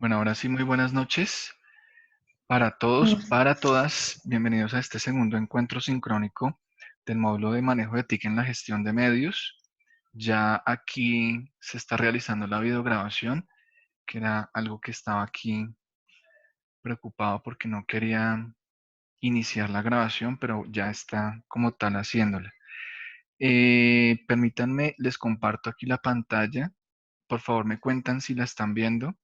Bueno, ahora sí, muy buenas noches para todos, Oh, para todas. Bienvenidos a este segundo encuentro sincrónico del módulo de manejo de TIC en la gestión de medios. Ya aquí se está realizando la videograbación, que era algo que estaba aquí preocupado porque no quería iniciar la grabación, pero ya está como tal haciéndola. Permítanme, les comparto aquí la pantalla. Por favor, me cuentan si la están viendo.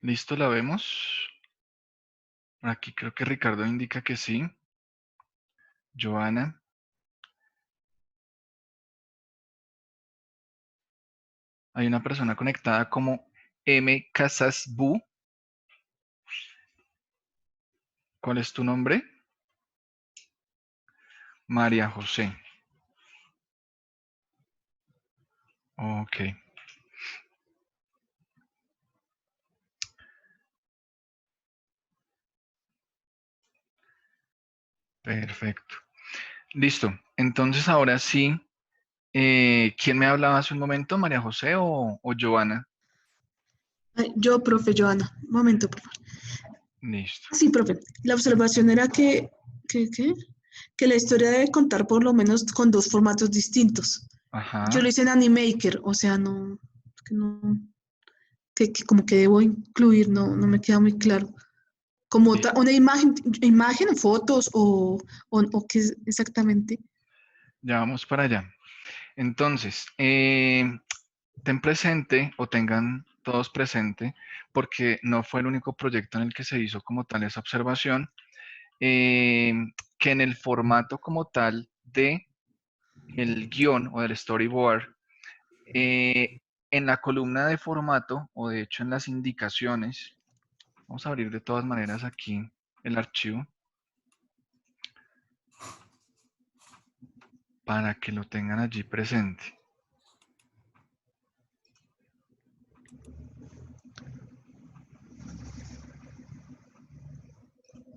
¿Listo? ¿La vemos? Aquí creo que Ricardo indica que sí. Joana. Hay una persona conectada como M. Casasbu. ¿Cuál es tu nombre? María José. Ok, perfecto. Listo. Entonces ahora sí, ¿quién me hablaba hace un momento? ¿María José o Joana? yo, profe Joana, un momento, por favor. Listo. Sí, profe, la observación era que, que la historia debe contar por lo menos con dos formatos distintos. Yo Ajá. lo hice en Animaker, o sea, no, que no, que como que debo incluir, no me queda muy claro. Como Listo. una imagen, fotos o qué es exactamente. Ya vamos para allá. Entonces, ten presente o tengan todos presente, porque no fue el único proyecto en el que se hizo como tal esa observación, eh, que en el formato como tal de el guión o del storyboard, eh, en la columna de formato o de hecho en las indicaciones, vamos a abrir de todas maneras aquí el archivo para que lo tengan allí presente.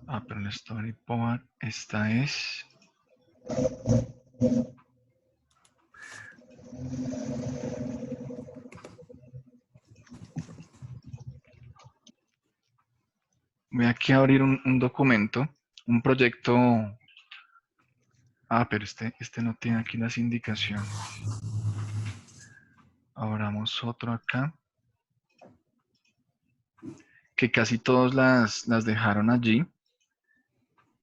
Ah, pero el storyboard, esta es... Voy aquí a abrir un documento, un proyecto. Ah, pero este no tiene aquí las indicaciones. Abramos otro acá, que casi todos las dejaron allí.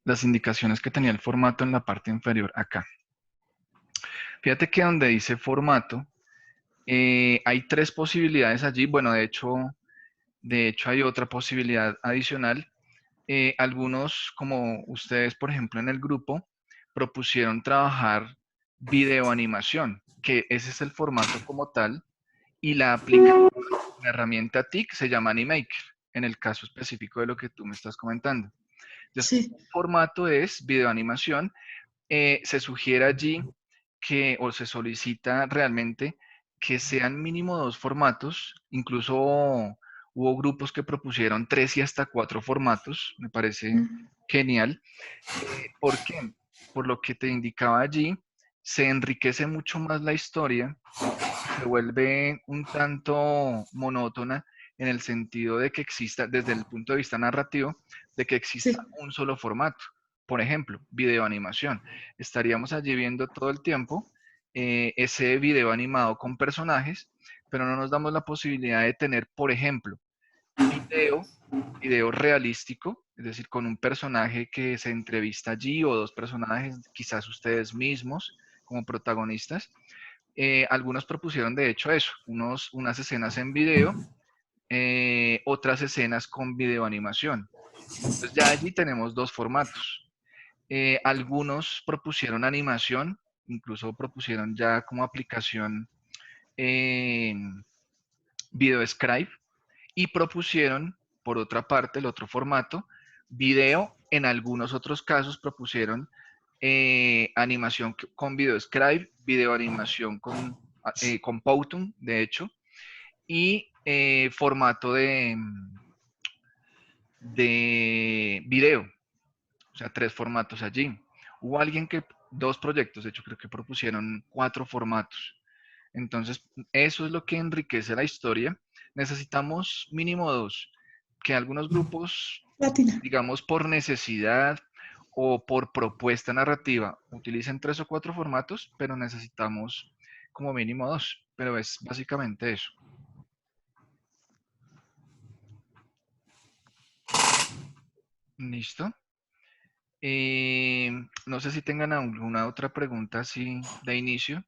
Las indicaciones que tenía el formato en la parte inferior acá. Fíjate que donde dice formato, hay tres posibilidades allí. Bueno, de hecho hay otra posibilidad adicional. Algunos, como ustedes, por ejemplo, en el grupo, propusieron trabajar videoanimación, que ese es el formato como tal, y la aplicación, la herramienta TIC se llama Animaker, en el caso específico de lo que tú me estás comentando. Entonces, Sí, el formato es videoanimación. Se sugiere allí que, o se solicita realmente que sean mínimo dos formatos, incluso hubo grupos que propusieron tres y hasta cuatro formatos, me parece mm, genial. ¿Por qué? Por lo que te indicaba allí, se enriquece mucho más la historia, se vuelve un tanto monótona en el sentido de que exista, desde el punto de vista narrativo, de que exista sí. un solo formato. Por ejemplo, videoanimación. Estaríamos allí viendo todo el tiempo ese video animado con personajes, pero no nos damos la posibilidad de tener, por ejemplo, video, video realístico, es decir, con un personaje que se entrevista allí o dos personajes, quizás ustedes mismos como protagonistas. Algunos propusieron de hecho eso, unas escenas en video, otras escenas con videoanimación. Entonces ya allí tenemos dos formatos. Algunos propusieron animación, incluso propusieron ya como aplicación VideoScribe y propusieron, por otra parte, el otro formato, video. En algunos otros casos propusieron animación con video Scribe, video animación con Powtoon, de hecho, y formato de video, o sea, 3 formatos allí. Hubo alguien que, 2 proyectos, de hecho creo que propusieron 4 formatos. Entonces, eso es lo que enriquece la historia. Necesitamos mínimo 2, que algunos grupos, Latina. digamos, por necesidad o por propuesta narrativa, utilicen 3 o 4 formatos, pero necesitamos como mínimo 2. Pero es básicamente eso. ¿Listo? No sé si tengan alguna otra pregunta así de inicio.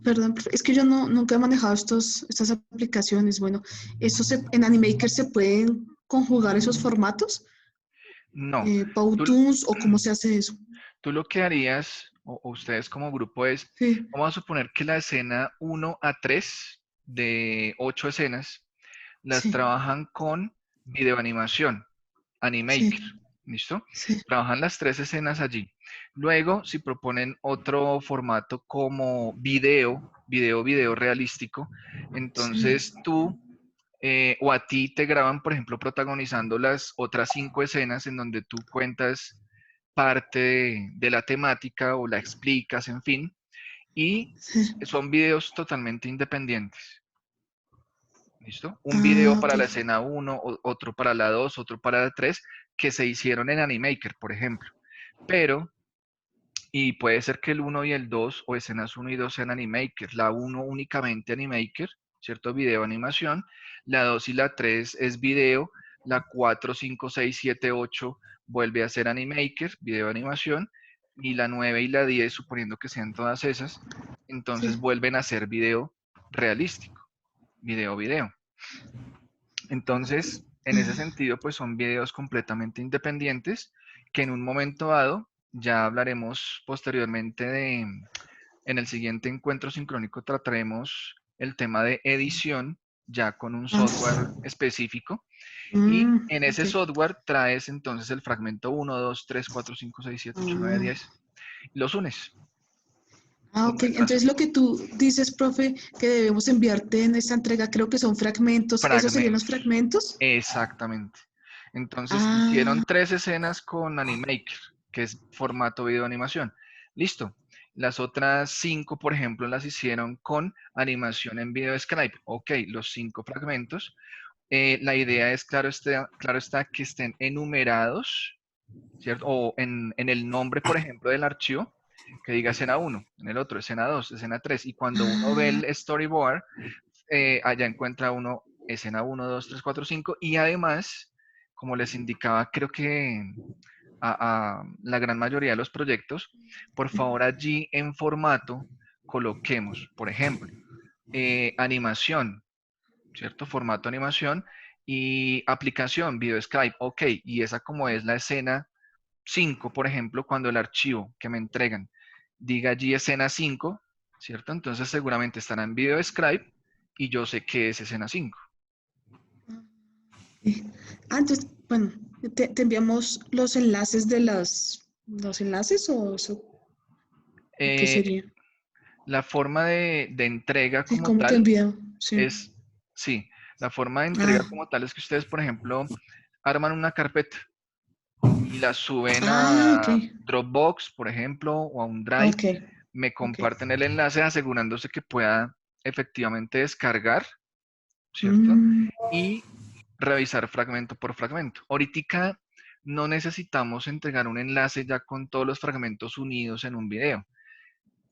Perdón, profe, es que yo nunca he manejado estas aplicaciones. Bueno, en Animaker se pueden conjugar esos formatos, No, tú, Powtoons o cómo se hace eso. tú lo que harías, o ustedes como grupo es, Sí, vamos a suponer que la escena 1 a 3 de 8 escenas las sí, trabajan con videoanimación, sí, Animaker, ¿listo? sí, Trabajan las 3 escenas allí. Luego, si proponen otro formato como video realístico, sí. entonces tú o a ti te graban, por ejemplo, protagonizando las otras 5 escenas en donde tú cuentas parte de la temática o la explicas, en fin, y Sí. son videos totalmente independientes. ¿Listo? Un video Ah, para ok. la escena 1, otro para la 2, otro para la 3, que se hicieron en Animaker, por ejemplo. Pero, y puede ser que el 1 y el 2, o escenas 1 y 2 sean Animaker, la 1 únicamente Animaker, ¿cierto? Video animación, la 2 y la 3 es video, la 4, 5, 6, 7, 8 vuelve a ser Animaker, video animación, y la 9 y la 10, suponiendo que sean todas esas, entonces Sí. vuelven a ser video realístico, video. Entonces, en ese sentido, pues son videos completamente independientes que en un momento dado, ya hablaremos posteriormente en el siguiente encuentro sincrónico trataremos el tema de edición ya con un Ah, software específico y mm, en ese ok. software traes entonces el fragmento 1, 2, 3, 4, 5, 6, 7, 8, 9, Ah, 10 y los unes ah, y ok. muestras Entonces lo que tú dices, profe, que debemos enviarte en esta entrega, creo que son fragmentos. ¿Esos serían los fragmentos. fragmentos? Exactamente. Entonces hicieron Ah, 3 escenas con Animaker, que es formato video animación. Listo. Las otras 5, por ejemplo, las hicieron con animación en video Skype. Ok, los 5 fragmentos. La idea es, claro está, que estén enumerados, ¿cierto? O en el nombre, por ejemplo, del archivo, que diga escena 1, en el otro escena 2, escena 3. Y cuando uno ve ah, el storyboard, allá encuentra uno escena 1, 2, 3, 4, 5 y además, como les indicaba, creo que a la gran mayoría de los proyectos, por favor allí en formato coloquemos, por ejemplo, animación, ¿cierto? Formato animación y aplicación, video Skype, ok, y esa como es la escena 5, por ejemplo, cuando el archivo que me entregan diga allí escena 5, ¿cierto? Entonces seguramente estará en video Skype y yo sé que es escena 5. sí. Entonces, bueno, te enviamos los enlaces de los enlaces o eso, ¿o qué Eh, sería? la forma de entrega Sí, como ¿cómo te tal envían? Sí. es, sí, la forma de entrega Ah, como tal es que ustedes, por ejemplo, arman una carpeta y la suben ah, ok. a Dropbox, por ejemplo, o a un Drive, Ok, me ok. comparten el enlace asegurándose que pueda efectivamente descargar, ¿cierto? Mm, Y revisar fragmento por fragmento. Ahorita no necesitamos entregar un enlace ya con todos los fragmentos unidos en un video.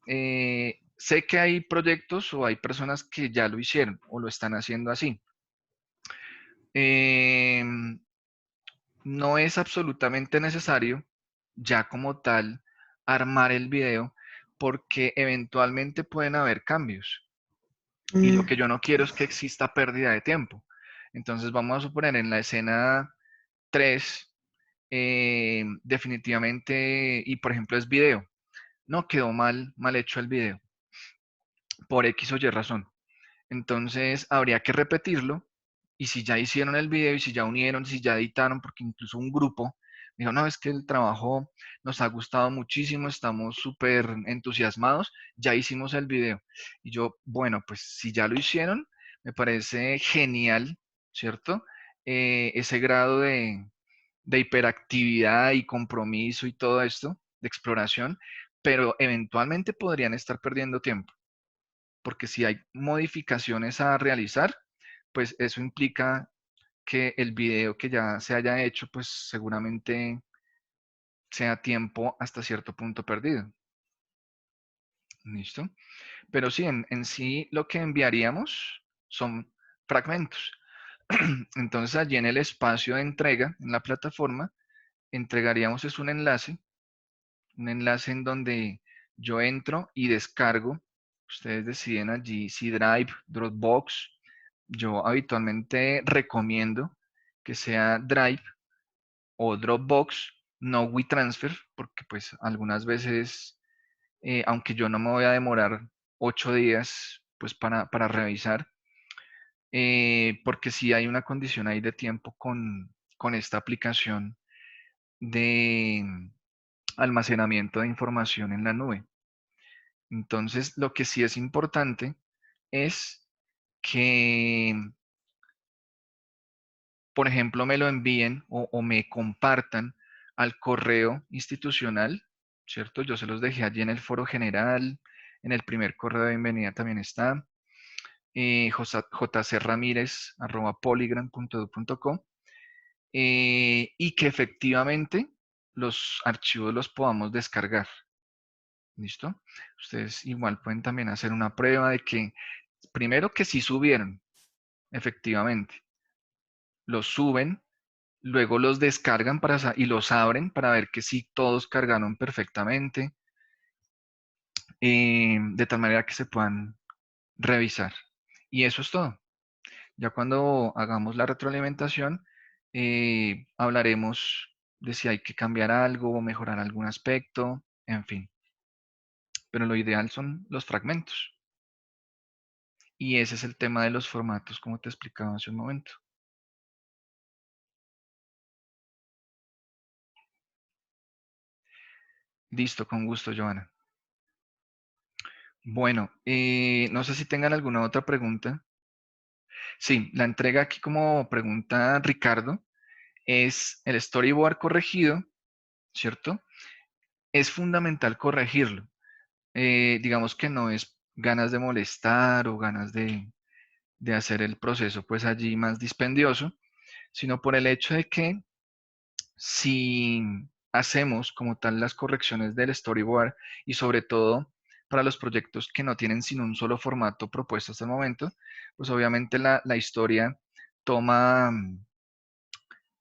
Sé que hay proyectos o hay personas que ya lo hicieron o lo están haciendo así. Em, no es absolutamente necesario ya como tal armar el video porque eventualmente pueden haber cambios y lo mm, que yo no quiero es que exista pérdida de tiempo. Entonces vamos a suponer en la escena 3 definitivamente, y por ejemplo es video, no quedó mal hecho el video por X o Y razón. Entonces habría que repetirlo y si ya hicieron el video y si ya unieron, si ya editaron, porque incluso un grupo Dijo, no, es que el trabajo nos ha gustado muchísimo, estamos súper entusiasmados, ya hicimos el video. Y yo, bueno, pues si ya lo hicieron, me parece genial, ¿cierto? Ese grado de hiperactividad y compromiso y todo esto, de exploración, pero eventualmente podrían estar perdiendo tiempo, porque si hay modificaciones a realizar, pues eso implica que el video que ya se haya hecho, pues seguramente sea tiempo hasta cierto punto perdido. ¿Listo? Pero sí, en sí lo que enviaríamos son fragmentos. Entonces allí en el espacio de entrega, en la plataforma, entregaríamos es un enlace en donde yo entro y descargo. Ustedes deciden allí si Drive, Dropbox. Yo habitualmente recomiendo que sea Drive o Dropbox, no WeTransfer, porque pues algunas veces, aunque yo no me voy a demorar 8 días pues para revisar, porque sí hay una condición ahí de tiempo con esta aplicación de almacenamiento de información en la nube. Entonces, lo que sí es importante es que, por ejemplo, me lo envíen o me compartan al correo institucional, ¿cierto? Yo se los dejé allí en el foro general, en el primer correo de bienvenida también está, jcramirez@polygram.edu.co, y que efectivamente los archivos los podamos descargar. ¿Listo? Ustedes igual pueden también hacer una prueba de que, primero que sí subieron, efectivamente, los suben, luego los descargan y los abren para ver que sí todos cargaron perfectamente, de tal manera que se puedan revisar. Y eso es todo. Ya cuando hagamos la retroalimentación, hablaremos de si hay que cambiar algo o mejorar algún aspecto, en fin. Pero lo ideal son los fragmentos. Y ese es el tema de los formatos, como te explicaba hace un momento. Listo, con gusto, Joana. Bueno, no sé si tengan alguna otra pregunta. Sí, la entrega aquí como pregunta Ricardo es el storyboard corregido, ¿cierto? Es fundamental corregirlo. Digamos que no es ganas de molestar o ganas de hacer el proceso pues allí más dispendioso, sino por el hecho de que si hacemos como tal las correcciones del storyboard y sobre todo para los proyectos que no tienen sino un solo formato propuesto hasta el momento, pues obviamente la historia toma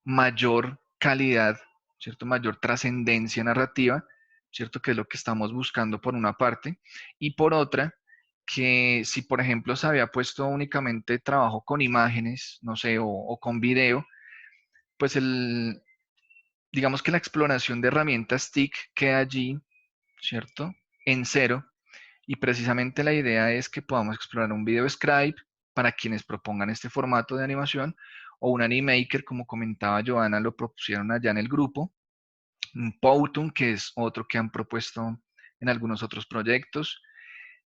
mayor calidad, ¿cierto? Mayor trascendencia narrativa, ¿cierto? Que es lo que estamos buscando por una parte. Y por otra, que si por ejemplo se había puesto únicamente trabajo con imágenes, no sé, o con video, pues digamos que la exploración de herramientas TIC queda allí, ¿cierto? En cero. Y precisamente la idea es que podamos explorar un video scribe para quienes propongan este formato de animación o un animaker, como comentaba Joana, lo propusieron allá en el grupo. Un Powtoon, que es otro que han propuesto en algunos otros proyectos.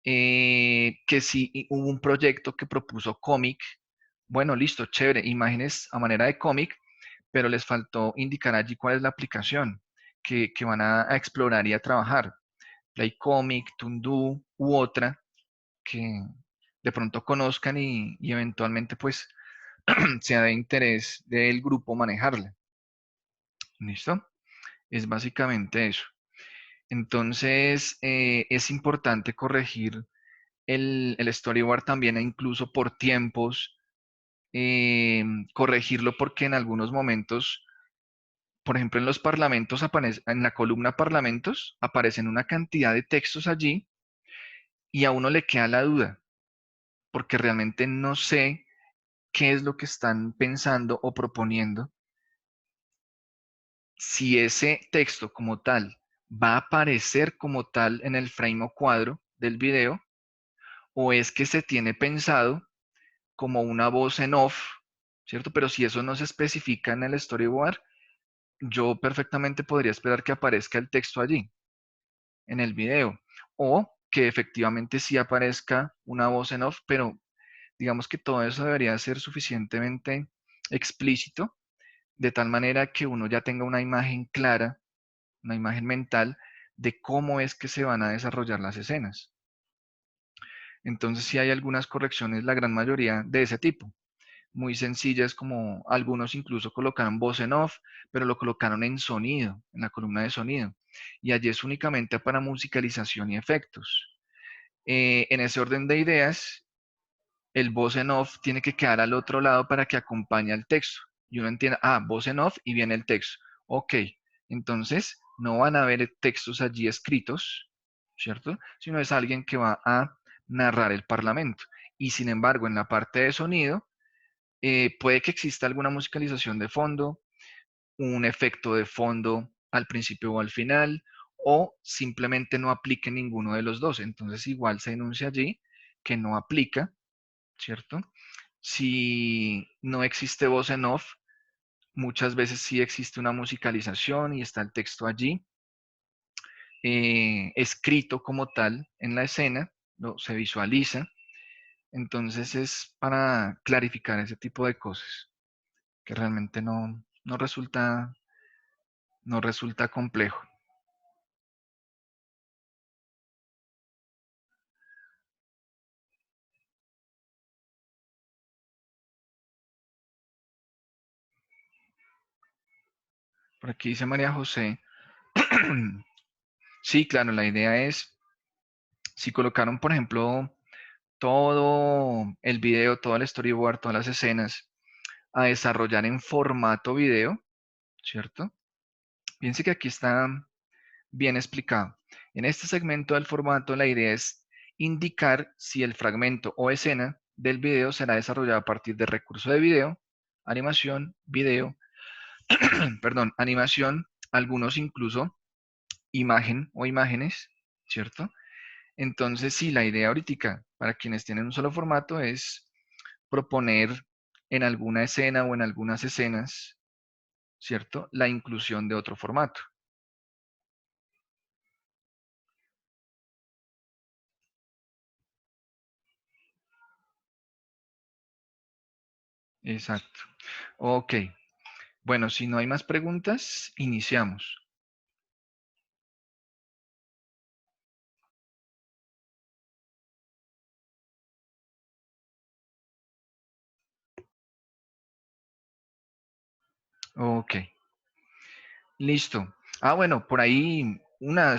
Que si hubo un proyecto que propuso cómic, bueno, listo, chévere, imágenes a manera de cómic, pero les faltó indicar allí cuál es la aplicación que van a explorar y a trabajar. Playcomic, Toondoo u otra que de pronto conozcan y eventualmente pues sea de interés del grupo manejarla. ¿Listo? Es básicamente eso. Entonces, es importante corregir el storyboard también, e incluso por tiempos, corregirlo porque en algunos momentos, por ejemplo, en los parlamentos, en la columna parlamentos, aparecen una cantidad de textos allí y a uno le queda la duda, porque realmente no sé qué es lo que están pensando o proponiendo, si ese texto como tal va a aparecer como tal en el frame o cuadro del video, o es que se tiene pensado como una voz en off, ¿cierto? Pero si eso no se especifica en el storyboard, yo perfectamente podría esperar que aparezca el texto allí, en el video, o que efectivamente sí aparezca una voz en off, pero digamos que todo eso debería ser suficientemente explícito, de tal manera que uno ya tenga una imagen clara, una imagen mental de cómo es que se van a desarrollar las escenas. Entonces, sí hay algunas correcciones, la gran mayoría de ese tipo, muy sencillas, como algunos incluso colocaron voz en off, pero lo colocaron en sonido, en la columna de sonido. Y allí es únicamente para musicalización y efectos. En ese orden de ideas, el voz en off tiene que quedar al otro lado para que acompañe al texto. Y uno entienda, voz en off y viene el texto. Ok, entonces no van a haber textos allí escritos, ¿cierto? Sino es alguien que va a narrar el parlamento. Y sin embargo, en la parte de sonido, puede que exista alguna musicalización de fondo, un efecto de fondo al principio o al final, o simplemente no aplique ninguno de los dos. Entonces igual se enuncia allí que no aplica, ¿cierto? Si no existe voz en off, muchas veces sí existe una musicalización y está el texto allí, escrito como tal en la escena, se visualiza. Entonces es para clarificar ese tipo de cosas, que realmente no resulta complejo. Por aquí dice María José. Sí, claro, la idea es, si colocaron, por ejemplo, todo el video, todo el storyboard, todas las escenas a desarrollar en formato video, ¿cierto? Piense que aquí está bien explicado. En este segmento del formato, la idea es indicar si el fragmento o escena del video será desarrollado a partir de recurso de video, perdón, animación, algunos incluso imagen o imágenes, ¿cierto? Entonces, sí, la idea ahorita para quienes tienen un solo formato es proponer en alguna escena o en algunas escenas, ¿cierto? La inclusión de otro formato. Exacto. Ok. Bueno, si no hay más preguntas, iniciamos. Ok. Listo. Bueno, por ahí una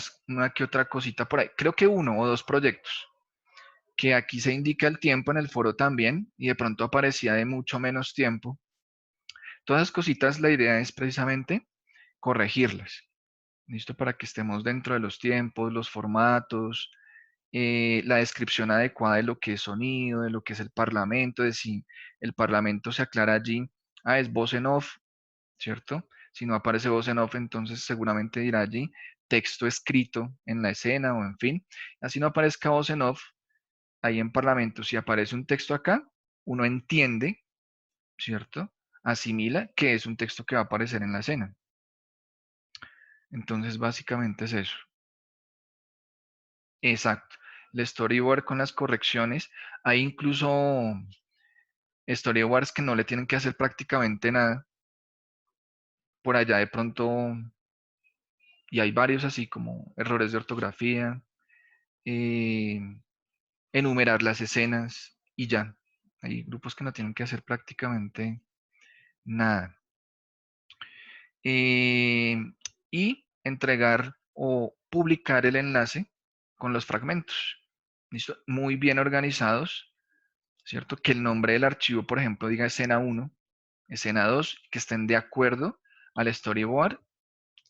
que otra cosita por ahí. Creo que uno o dos proyectos, que aquí se indica el tiempo en el foro también y de pronto aparecía de mucho menos tiempo. Todas las cositas, la idea es precisamente corregirlas. ¿Listo? Para que estemos dentro de los tiempos, los formatos, la descripción adecuada de lo que es sonido, de lo que es el parlamento, de si el parlamento se aclara allí, es voz en off, ¿cierto? Si no aparece voz en off, entonces seguramente dirá allí texto escrito en la escena o en fin. Así no aparezca voz en off, ahí en parlamento, si aparece un texto acá, uno entiende, ¿cierto? Asimila que es un texto que va a aparecer en la escena. Entonces, básicamente es eso. Exacto. El storyboard con las correcciones. Hay incluso storyboards que no le tienen que hacer prácticamente nada. Por allá de pronto, y hay varios así como errores de ortografía, eh, enumerar las escenas y ya. Hay grupos que no tienen que hacer prácticamente nada. Eh, y entregar o publicar el enlace con los fragmentos. ¿Listo? Muy bien organizados, ¿cierto? Que el nombre del archivo, por ejemplo, diga escena 1, escena 2, que estén de acuerdo al storyboard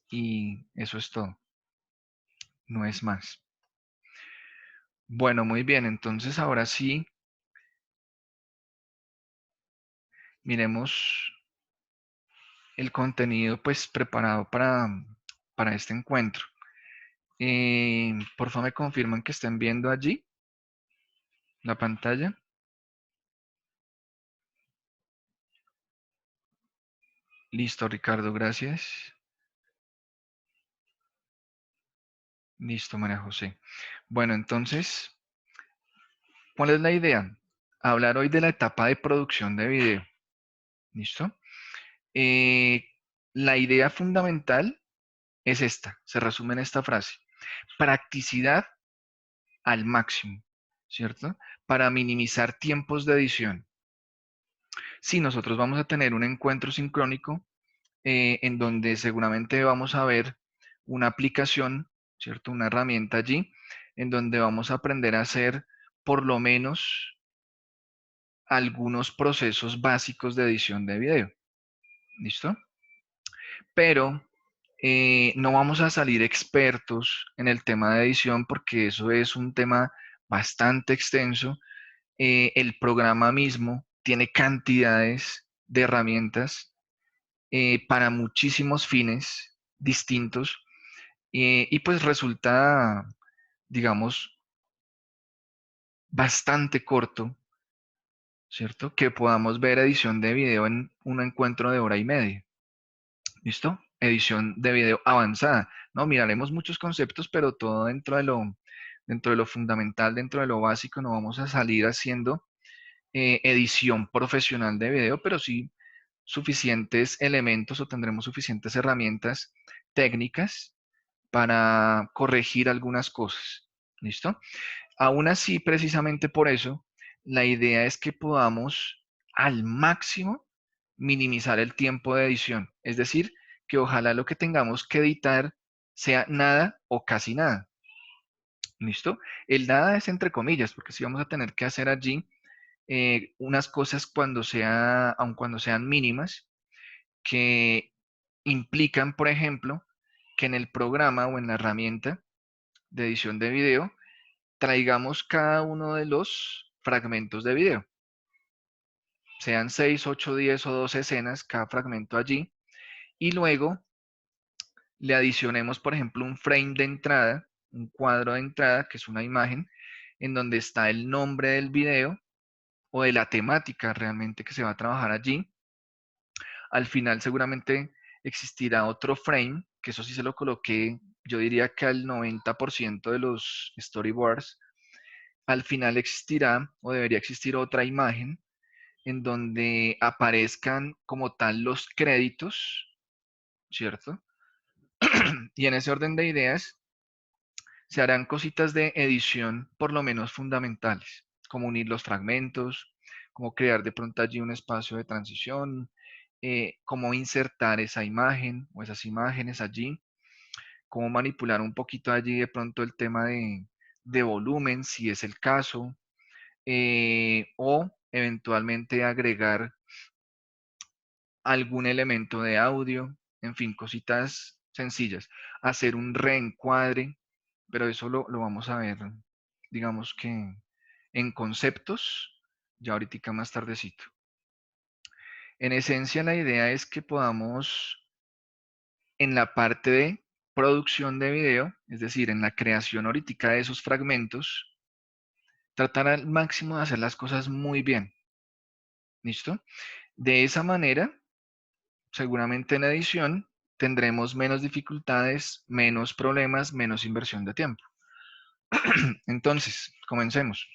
y eso es todo, no es más. Bueno, muy bien, entonces ahora sí, miremos el contenido pues preparado para este encuentro. Por favor, me confirman que estén viendo allí la pantalla. Listo, Ricardo, gracias. Listo, María José. Bueno, entonces, ¿cuál es la idea? Hablar hoy de la etapa de producción de video. ¿Listo? Eh, la idea fundamental es esta, se resume en esta frase. Practicidad al máximo, ¿cierto? Para minimizar tiempos de edición. Si nosotros vamos a tener un encuentro sincrónico en donde seguramente vamos a ver una aplicación, ¿cierto? Una herramienta allí, en donde vamos a aprender a hacer por lo menos algunos procesos básicos de edición de video. ¿Listo? Pero no vamos a salir expertos en el tema de edición porque eso es un tema bastante extenso. El programa mismo tiene cantidades de herramientas para muchísimos fines distintos y pues resulta, digamos, bastante corto, ¿cierto? Que podamos ver edición de video en un encuentro de hora y media. ¿Listo? Edición de video avanzada. No, miraremos muchos conceptos, pero todo dentro de lo fundamental, dentro de lo básico, no vamos a salir haciendo edición profesional de video, pero sí suficientes elementos o tendremos suficientes herramientas técnicas para corregir algunas cosas. ¿Listo? Aún así, precisamente por eso, la idea es que podamos al máximo minimizar el tiempo de edición. Es decir, que ojalá lo que tengamos que editar sea nada o casi nada. ¿Listo? El nada es entre comillas, porque si vamos a tener que hacer allí unas cosas aun cuando sean mínimas, que implican, por ejemplo, que en el programa o en la herramienta de edición de video traigamos cada uno de los fragmentos de video, sean 6, 8, 10 o 12 escenas, cada fragmento allí, y luego le adicionemos, por ejemplo, un frame de entrada, un cuadro de entrada, que es una imagen, en donde está el nombre del video o de la temática realmente que se va a trabajar allí. Al final seguramente existirá otro frame, que eso sí se lo coloqué, yo diría que al 90% de los storyboards. Al final existirá o debería existir otra imagen en donde aparezcan como tal los créditos, ¿cierto? Y en ese orden de ideas se harán cositas de edición por lo menos fundamentales, como unir los fragmentos, como crear de pronto allí un espacio de transición, cómo insertar esa imagen o esas imágenes allí, cómo manipular un poquito allí de pronto el tema de volumen, si es el caso, o eventualmente agregar algún elemento de audio, en fin, cositas sencillas. Hacer un reencuadre, pero eso lo vamos a ver, digamos que en conceptos, ya ahorita más tardecito. En esencia, la idea es que podamos, en la parte de producción de video, es decir, en la creación ahorita de esos fragmentos, tratar al máximo de hacer las cosas muy bien. ¿Listo? De esa manera, seguramente en edición tendremos menos dificultades, menos problemas, menos inversión de tiempo. Entonces, comencemos.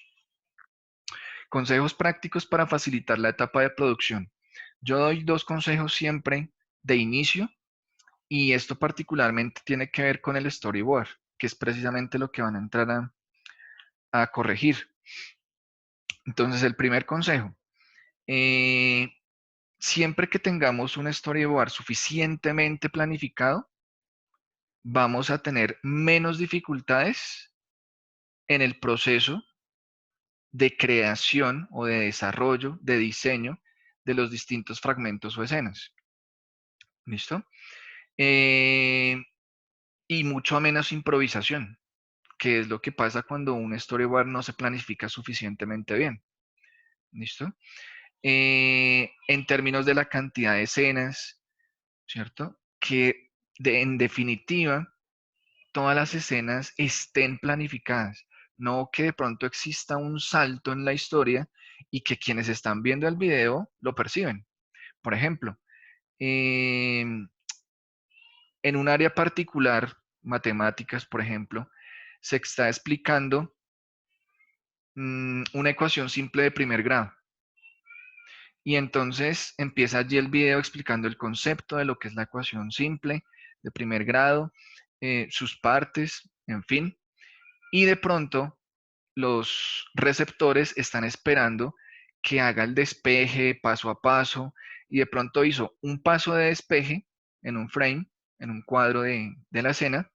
Consejos prácticos para facilitar la etapa de producción. Yo doy dos consejos siempre de inicio y esto particularmente tiene que ver con el storyboard, que es precisamente lo que van a entrar a corregir. Entonces, el primer consejo, eh, siempre que tengamos un storyboard suficientemente planificado, vamos a tener menos dificultades en el proceso de creación o de desarrollo, de diseño de los distintos fragmentos o escenas. ¿Listo? Eh, y mucho menos improvisación, que es lo que pasa cuando un storyboard no se planifica suficientemente bien. ¿Listo? En términos de la cantidad de escenas, ¿cierto? Que en definitiva todas las escenas estén planificadas, no que de pronto exista un salto en la historia y que quienes están viendo el video lo perciben. Por ejemplo, en un área particular, matemáticas, por ejemplo, se está explicando una ecuación simple de primer grado. Y entonces empieza allí el video explicando el concepto de lo que es la ecuación simple de primer grado, sus partes, en fin. Y de pronto los receptores están esperando que haga el despeje paso a paso, y de pronto hizo un paso de despeje en un frame, en un cuadro de la escena,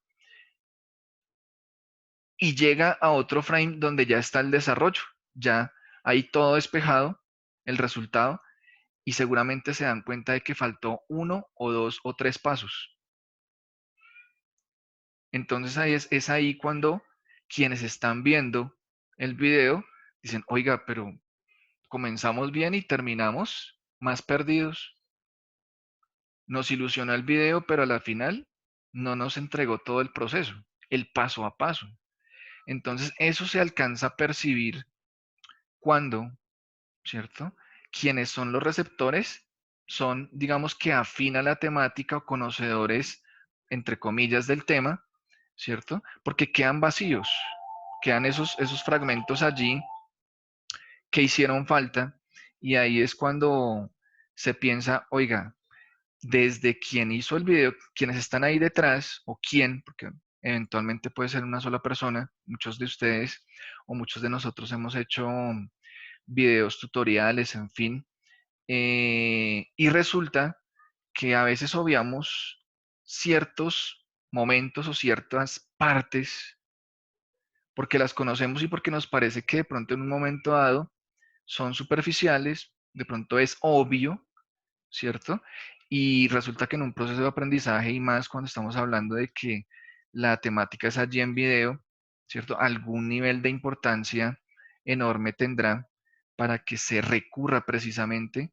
y llega a otro frame donde ya está el desarrollo, ya ahí todo despejado, el resultado, y seguramente se dan cuenta de que faltó uno o dos o tres pasos. Entonces es ahí cuando quienes están viendo el video dicen, oiga, pero comenzamos bien y terminamos más perdidos. Nos ilusionó el video, pero a la final no nos entregó todo el proceso, el paso a paso. Entonces eso se alcanza a percibir cuando, ¿cierto? Quienes son los receptores son, digamos que afín a la temática o conocedores, entre comillas, del tema, ¿cierto? Porque quedan vacíos, quedan esos fragmentos allí que hicieron falta, y ahí es cuando se piensa, oiga, desde quien hizo el video, quienes están ahí detrás, o quién, porque eventualmente puede ser una sola persona, muchos de ustedes o muchos de nosotros hemos hecho videos tutoriales, en fin, y resulta que a veces obviamos ciertos momentos o ciertas partes porque las conocemos y porque nos parece que de pronto en un momento dado son superficiales, de pronto es obvio, ¿cierto? Y resulta que en un proceso de aprendizaje, y más cuando estamos hablando de que la temática es allí en video, ¿cierto? Algún nivel de importancia enorme tendrá para que se recurra precisamente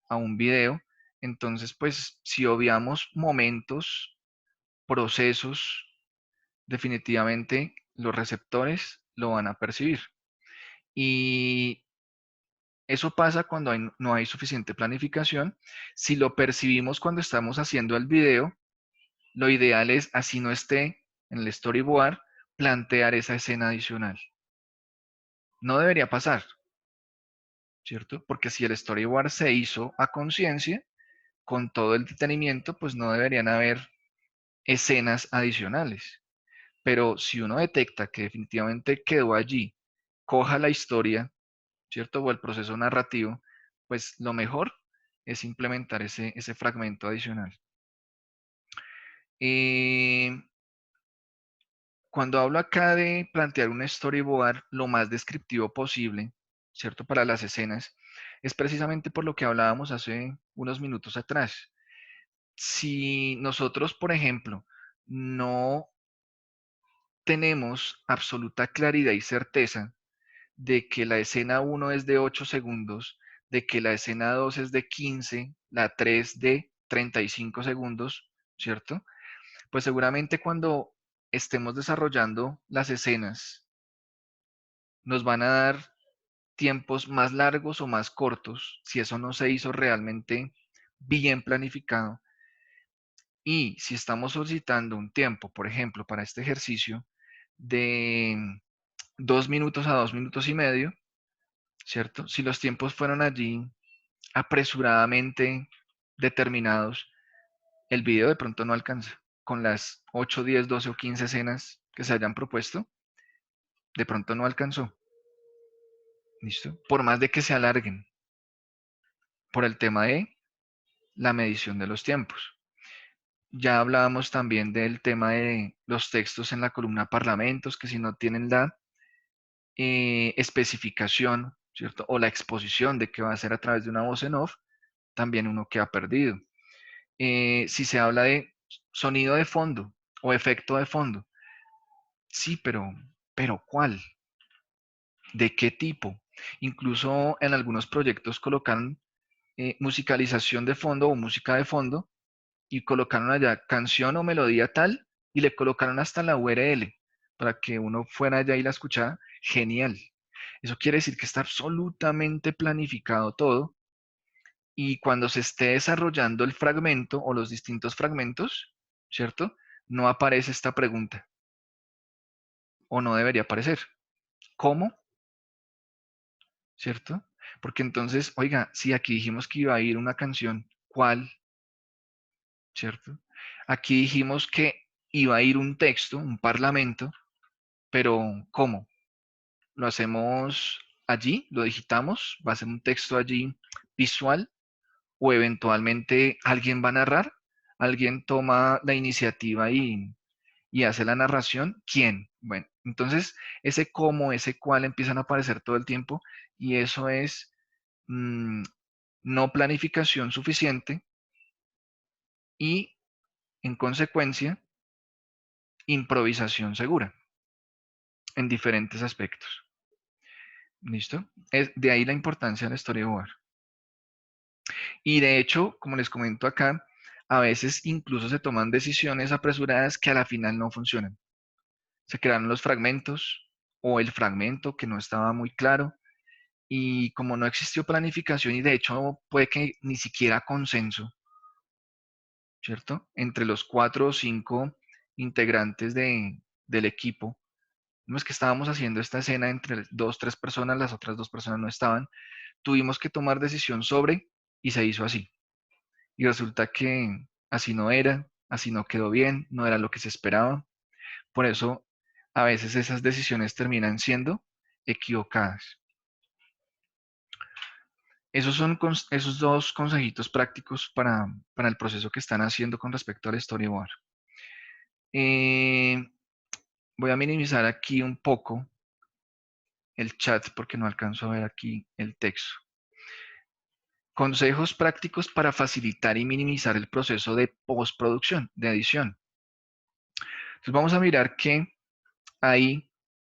a un video. Entonces, pues, si obviamos momentos, procesos, definitivamente los receptores lo van a percibir. Y eso pasa cuando no hay suficiente planificación. Si lo percibimos cuando estamos haciendo el video, lo ideal es, así no esté en el storyboard, plantear esa escena adicional. No debería pasar, ¿cierto? Porque si el storyboard se hizo a conciencia, con todo el detenimiento, pues no deberían haber escenas adicionales. Pero si uno detecta que definitivamente quedó allí, coja la historia, ¿cierto? O el proceso narrativo, pues lo mejor es implementar ese fragmento adicional. Eh, Cuando hablo acá de plantear un storyboard lo más descriptivo posible, ¿cierto? Para las escenas, es precisamente por lo que hablábamos hace unos minutos atrás. Si nosotros, por ejemplo, no tenemos absoluta claridad y certeza de que la escena 1 es de 8 segundos, de que la escena 2 es de 15, la 3 de 35 segundos, ¿cierto? Pues seguramente cuando estemos desarrollando las escenas, nos van a dar tiempos más largos o más cortos, si eso no se hizo realmente bien planificado. Y si estamos solicitando un tiempo, por ejemplo, para este ejercicio de 2 minutos a 2 minutos y medio, ¿cierto? Si los tiempos fueron allí apresuradamente determinados, el video de pronto no alcanza. Con las 8, 10, 12 o 15 escenas que se hayan propuesto, de pronto no alcanzó. ¿Listo? Por más de que se alarguen, por el tema de la medición de los tiempos. Ya hablábamos también del tema de los textos en la columna Parlamentos, que si no tienen la especificación, ¿cierto? O la exposición de que va a ser a través de una voz en off, también uno queda perdido. Si se habla de sonido de fondo o efecto de fondo, sí, pero ¿cuál? ¿De qué tipo? Incluso en algunos proyectos colocaron musicalización de fondo o música de fondo y colocaron allá canción o melodía tal y le colocaron hasta la URL para que uno fuera allá y la escuchara. Genial. Eso quiere decir que está absolutamente planificado todo, y cuando se esté desarrollando el fragmento o los distintos fragmentos, ¿cierto? No aparece esta pregunta. o no debería aparecer. ¿Cómo? ¿Cierto? Porque entonces, oiga, si aquí dijimos que iba a ir una canción, ¿cuál? ¿Cierto? Aquí dijimos que iba a ir un texto, un parlamento, pero ¿cómo? ¿Lo hacemos allí? ¿Lo digitamos? ¿Va a ser un texto allí visual? ¿O eventualmente alguien va a narrar? ¿Alguien toma la iniciativa y hace la narración? ¿Quién? Bueno, entonces ese cómo, ese cuál empiezan a aparecer todo el tiempo y eso es mm, no planificación suficiente y, en consecuencia, improvisación segura en diferentes aspectos. ¿Listo? Es, de ahí la importancia del storyboard. Y de hecho, como les comento acá, a veces incluso se toman decisiones apresuradas que a la final no funcionan. Se crearon los fragmentos o el fragmento que no estaba muy claro y como no existió planificación y de hecho puede que ni siquiera consenso, ¿cierto? Entre los 4 o 5 integrantes del equipo. No es que estábamos haciendo esta escena entre 2, 3 personas, las otras 2 personas no estaban. Tuvimos que tomar decisión sobre y se hizo así. Y resulta que así no era, así no quedó bien, no era lo que se esperaba. Por eso a veces esas decisiones terminan siendo equivocadas. Esos son esos 2 consejitos prácticos para el proceso que están haciendo con respecto al storyboard. Eh, Voy a minimizar aquí un poco el chat porque no alcanzo a ver aquí el texto. Consejos prácticos para facilitar y minimizar el proceso de postproducción, de edición. Entonces vamos a mirar que hay,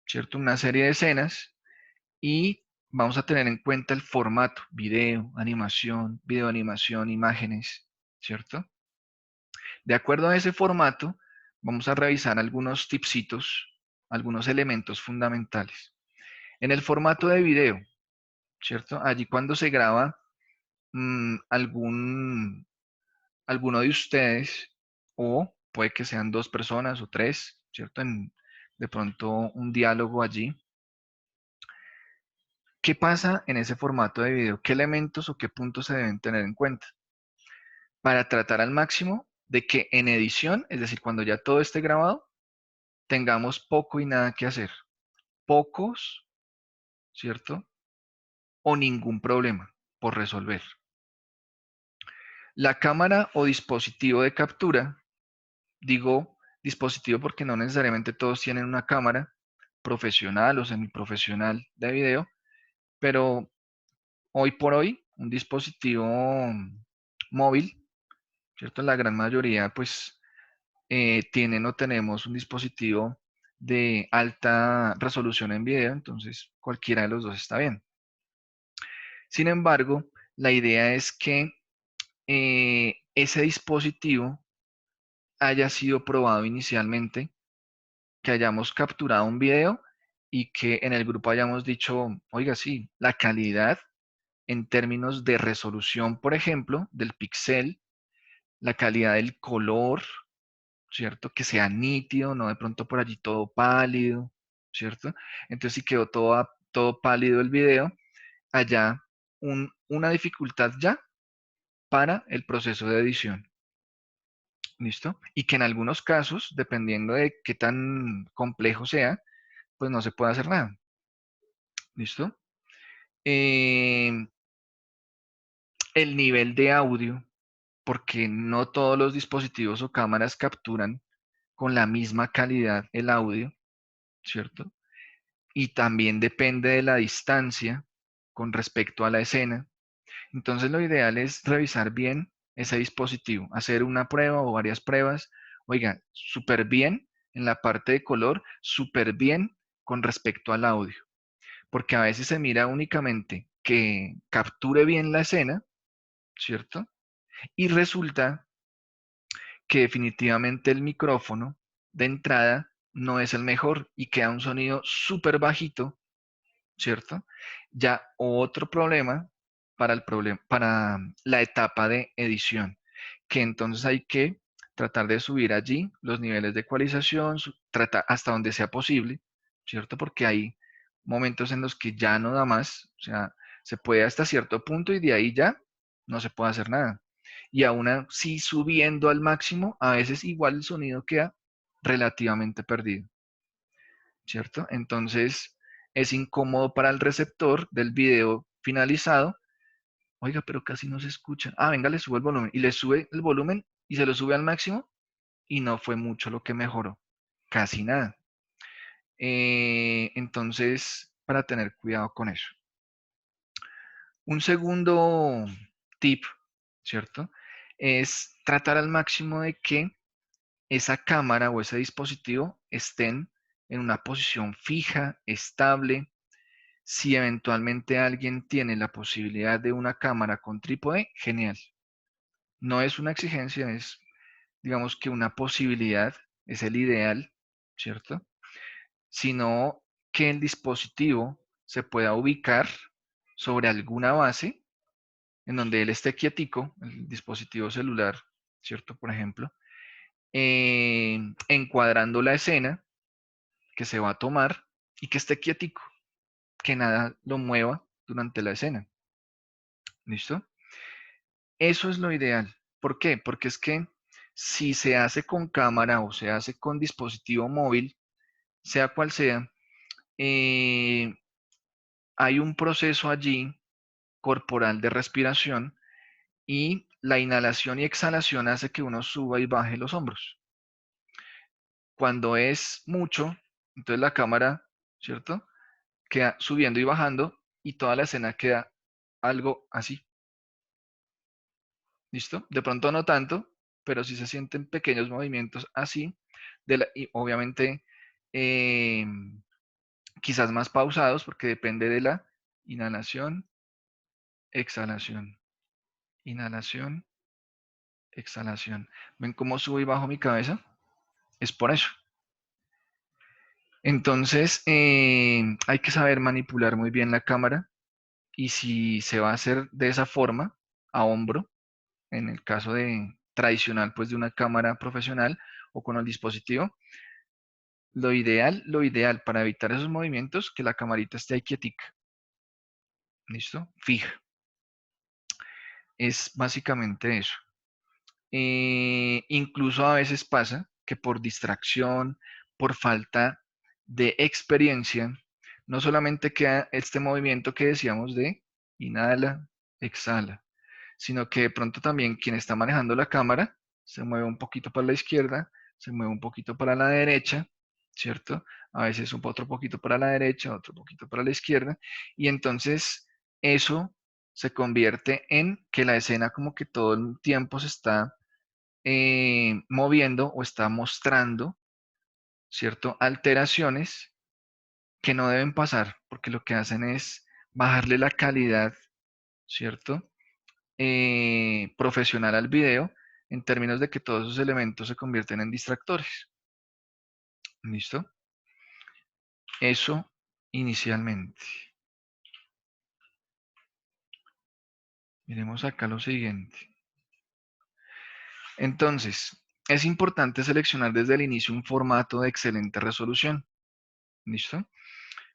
¿cierto? Una serie de escenas y vamos a tener en cuenta el formato, video, animación, imágenes, ¿cierto? De acuerdo a ese formato, vamos a revisar algunos tipsitos, algunos elementos fundamentales. En el formato de video, ¿cierto? Allí cuando se graba alguno de ustedes, o puede que sean 2 personas o 3, ¿cierto? De pronto un diálogo allí. ¿Qué pasa en ese formato de video? ¿Qué elementos o qué puntos se deben tener en cuenta? Para tratar al máximo de que en edición, es decir, cuando ya todo esté grabado, tengamos poco y nada que hacer. Pocos, ¿cierto? O ningún problema por resolver. La cámara o dispositivo de captura, digo dispositivo porque no necesariamente todos tienen una cámara profesional o semiprofesional de video, pero hoy por hoy un dispositivo móvil, ¿cierto? La gran mayoría pues tienen o tenemos un dispositivo de alta resolución en video, entonces cualquiera de los dos está bien. Sin embargo, la idea es que ese dispositivo haya sido probado inicialmente, que hayamos capturado un video y que en el grupo hayamos dicho, oiga, sí, la calidad en términos de resolución, por ejemplo, del píxel, la calidad del color, ¿cierto? Que sea nítido, no de pronto por allí todo pálido, ¿cierto? Entonces, si quedó todo pálido el video, allá una dificultad ya para el proceso de edición. ¿Listo? Y que en algunos casos, dependiendo de qué tan complejo sea, pues no se puede hacer nada. ¿Listo? Eh, el nivel de audio, porque no todos los dispositivos o cámaras capturan con la misma calidad el audio, ¿cierto? Y también depende de la distancia con respecto a la escena. Entonces lo ideal es revisar bien ese dispositivo, hacer una prueba o varias pruebas. Oiga, súper bien en la parte de color, súper bien con respecto al audio, porque a veces se mira únicamente que capture bien la escena, ¿cierto? Y resulta que definitivamente el micrófono de entrada no es el mejor y queda un sonido súper bajito, ¿cierto? Ya otro problema para la etapa de edición, que entonces hay que tratar de subir allí los niveles de ecualización, tratar hasta donde sea posible, ¿cierto? Porque hay momentos en los que ya no da más, o sea, se puede hasta cierto punto y de ahí ya no se puede hacer nada. Y aún así subiendo al máximo, a veces igual el sonido queda relativamente perdido, ¿cierto? Entonces es incómodo para el receptor del video finalizado. Oiga, pero casi no se escucha. Ah, venga, le subo el volumen. Y le sube el volumen y se lo sube al máximo y no fue mucho lo que mejoró. Casi nada. Entonces, para tener cuidado con eso. Un segundo tip, ¿cierto? Es tratar al máximo de que esa cámara o ese dispositivo estén en una posición fija, estable. Si eventualmente alguien tiene la posibilidad de una cámara con trípode, genial. No es una exigencia, es digamos que una posibilidad, es el ideal, ¿cierto? Sino que el dispositivo se pueda ubicar sobre alguna base en donde él esté quietico, el dispositivo celular, ¿cierto? Por ejemplo, encuadrando la escena que se va a tomar y que esté quietico, que nada lo mueva durante la escena. ¿Listo? Eso es lo ideal. ¿Por qué? Porque es que si se hace con cámara o se hace con dispositivo móvil, sea cual sea, eh, hay un proceso allí corporal de respiración y la inhalación y exhalación hace que uno suba y baje los hombros. Cuando es mucho, entonces la cámara, ¿cierto? Queda subiendo y bajando y toda la escena queda algo así. ¿Listo? De pronto no tanto, pero sí se sienten pequeños movimientos así, y obviamente eh, quizás más pausados porque depende de la inhalación, exhalación, inhalación, exhalación. ¿Ven cómo subo y bajo mi cabeza? Es por eso. Entonces, hay que saber manipular muy bien la cámara y si se va a hacer de esa forma, a hombro, en el caso de tradicional, pues de una cámara profesional o con el dispositivo, lo ideal para evitar esos movimientos, que la camarita esté ahí quietica, ¿listo? Fija. Es básicamente eso. Incluso a veces pasa que por distracción, por falta de experiencia, no solamente queda este movimiento que decíamos de inhala, exhala, sino que de pronto también quien está manejando la cámara se mueve un poquito para la izquierda, se mueve un poquito para la derecha, ¿cierto? A veces un otro poquito para la derecha, otro poquito para la izquierda, y entonces eso se convierte en que la escena como que todo el tiempo se está moviendo o está mostrando, ¿cierto? Alteraciones que no deben pasar, porque lo que hacen es bajarle la calidad, ¿cierto? Profesional al video, en términos de que todos esos elementos se convierten en distractores. ¿Listo? Eso inicialmente. Miremos acá lo siguiente. Entonces, es importante seleccionar desde el inicio un formato de excelente resolución. ¿Listo?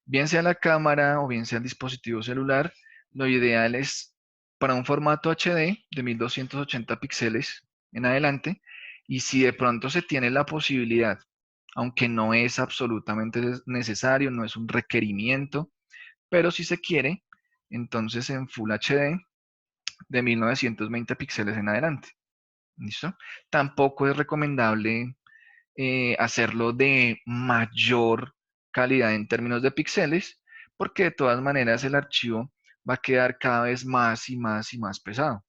Bien sea la cámara o bien sea el dispositivo celular, lo ideal es para un formato HD de 1280 píxeles en adelante. Y si de pronto se tiene la posibilidad, aunque no es absolutamente necesario, no es un requerimiento, pero si se quiere, entonces en Full HD de 1920 píxeles en adelante. ¿Listo? Tampoco es recomendable hacerlo de mayor calidad en términos de píxeles, porque de todas maneras el archivo va a quedar cada vez más y más y más pesado,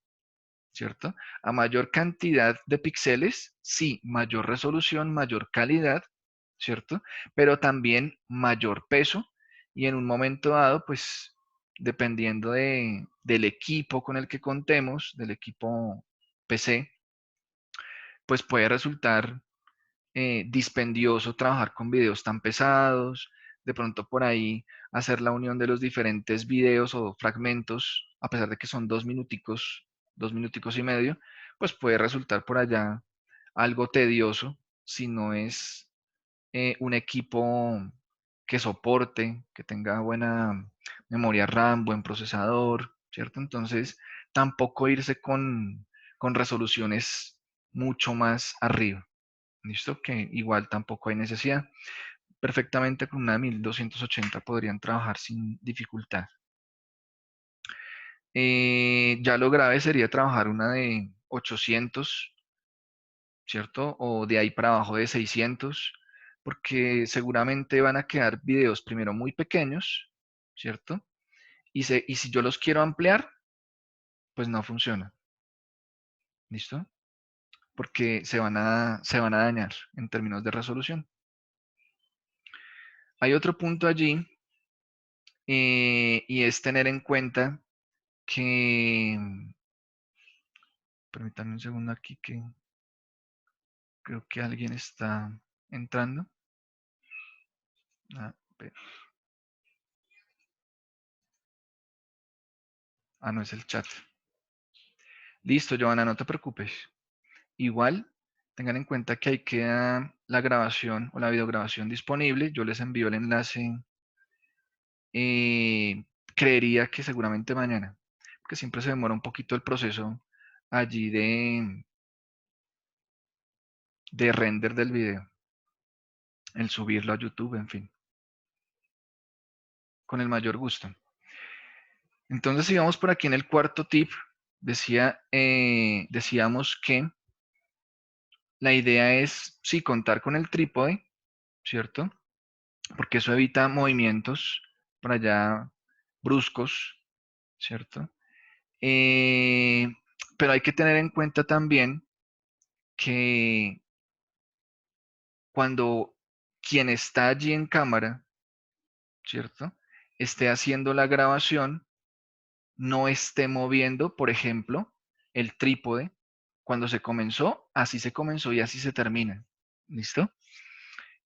¿cierto? A mayor cantidad de píxeles, sí, mayor resolución, mayor calidad, ¿cierto? Pero también mayor peso y en un momento dado, pues, dependiendo del equipo con el que contemos, del equipo PC, pues puede resultar dispendioso trabajar con videos tan pesados, de pronto por ahí hacer la unión de los diferentes videos o fragmentos, a pesar de que son 2 minuticos y medio, pues puede resultar por allá algo tedioso si no es un equipo que soporte, que tenga buena memoria RAM, buen procesador, ¿cierto? Entonces, tampoco irse con resoluciones mucho más arriba, ¿listo? Que igual tampoco hay necesidad. Perfectamente con una 1280 podrían trabajar sin dificultad. Ya lo grave sería trabajar una de 800, ¿cierto? O de ahí para abajo de 600, porque seguramente van a quedar videos primero muy pequeños, ¿cierto? Y si yo los quiero ampliar, pues no funciona, ¿listo? Porque se van a dañar en términos de resolución. Hay otro punto allí y es tener en cuenta que, permítanme un segundo aquí que creo que alguien está entrando. A ver. Ah, no es el chat. Listo, Giovanna, no te preocupes. Igual, tengan en cuenta que ahí queda la grabación o la videograbación disponible. Yo les envío el enlace. Creería que seguramente mañana, porque siempre se demora un poquito el proceso allí de render del video, el subirlo a YouTube, en fin, con el mayor gusto. Entonces, si vamos por aquí en el cuarto tip, decíamos que la idea es, sí, contar con el trípode, ¿cierto? Porque eso evita movimientos por allá bruscos, ¿cierto? Eh, pero hay que tener en cuenta también que cuando quien está allí en cámara, ¿cierto? Esté haciendo la grabación, no esté moviendo, por ejemplo, el trípode. Cuando se comenzó, así se comenzó y así se termina. ¿Listo?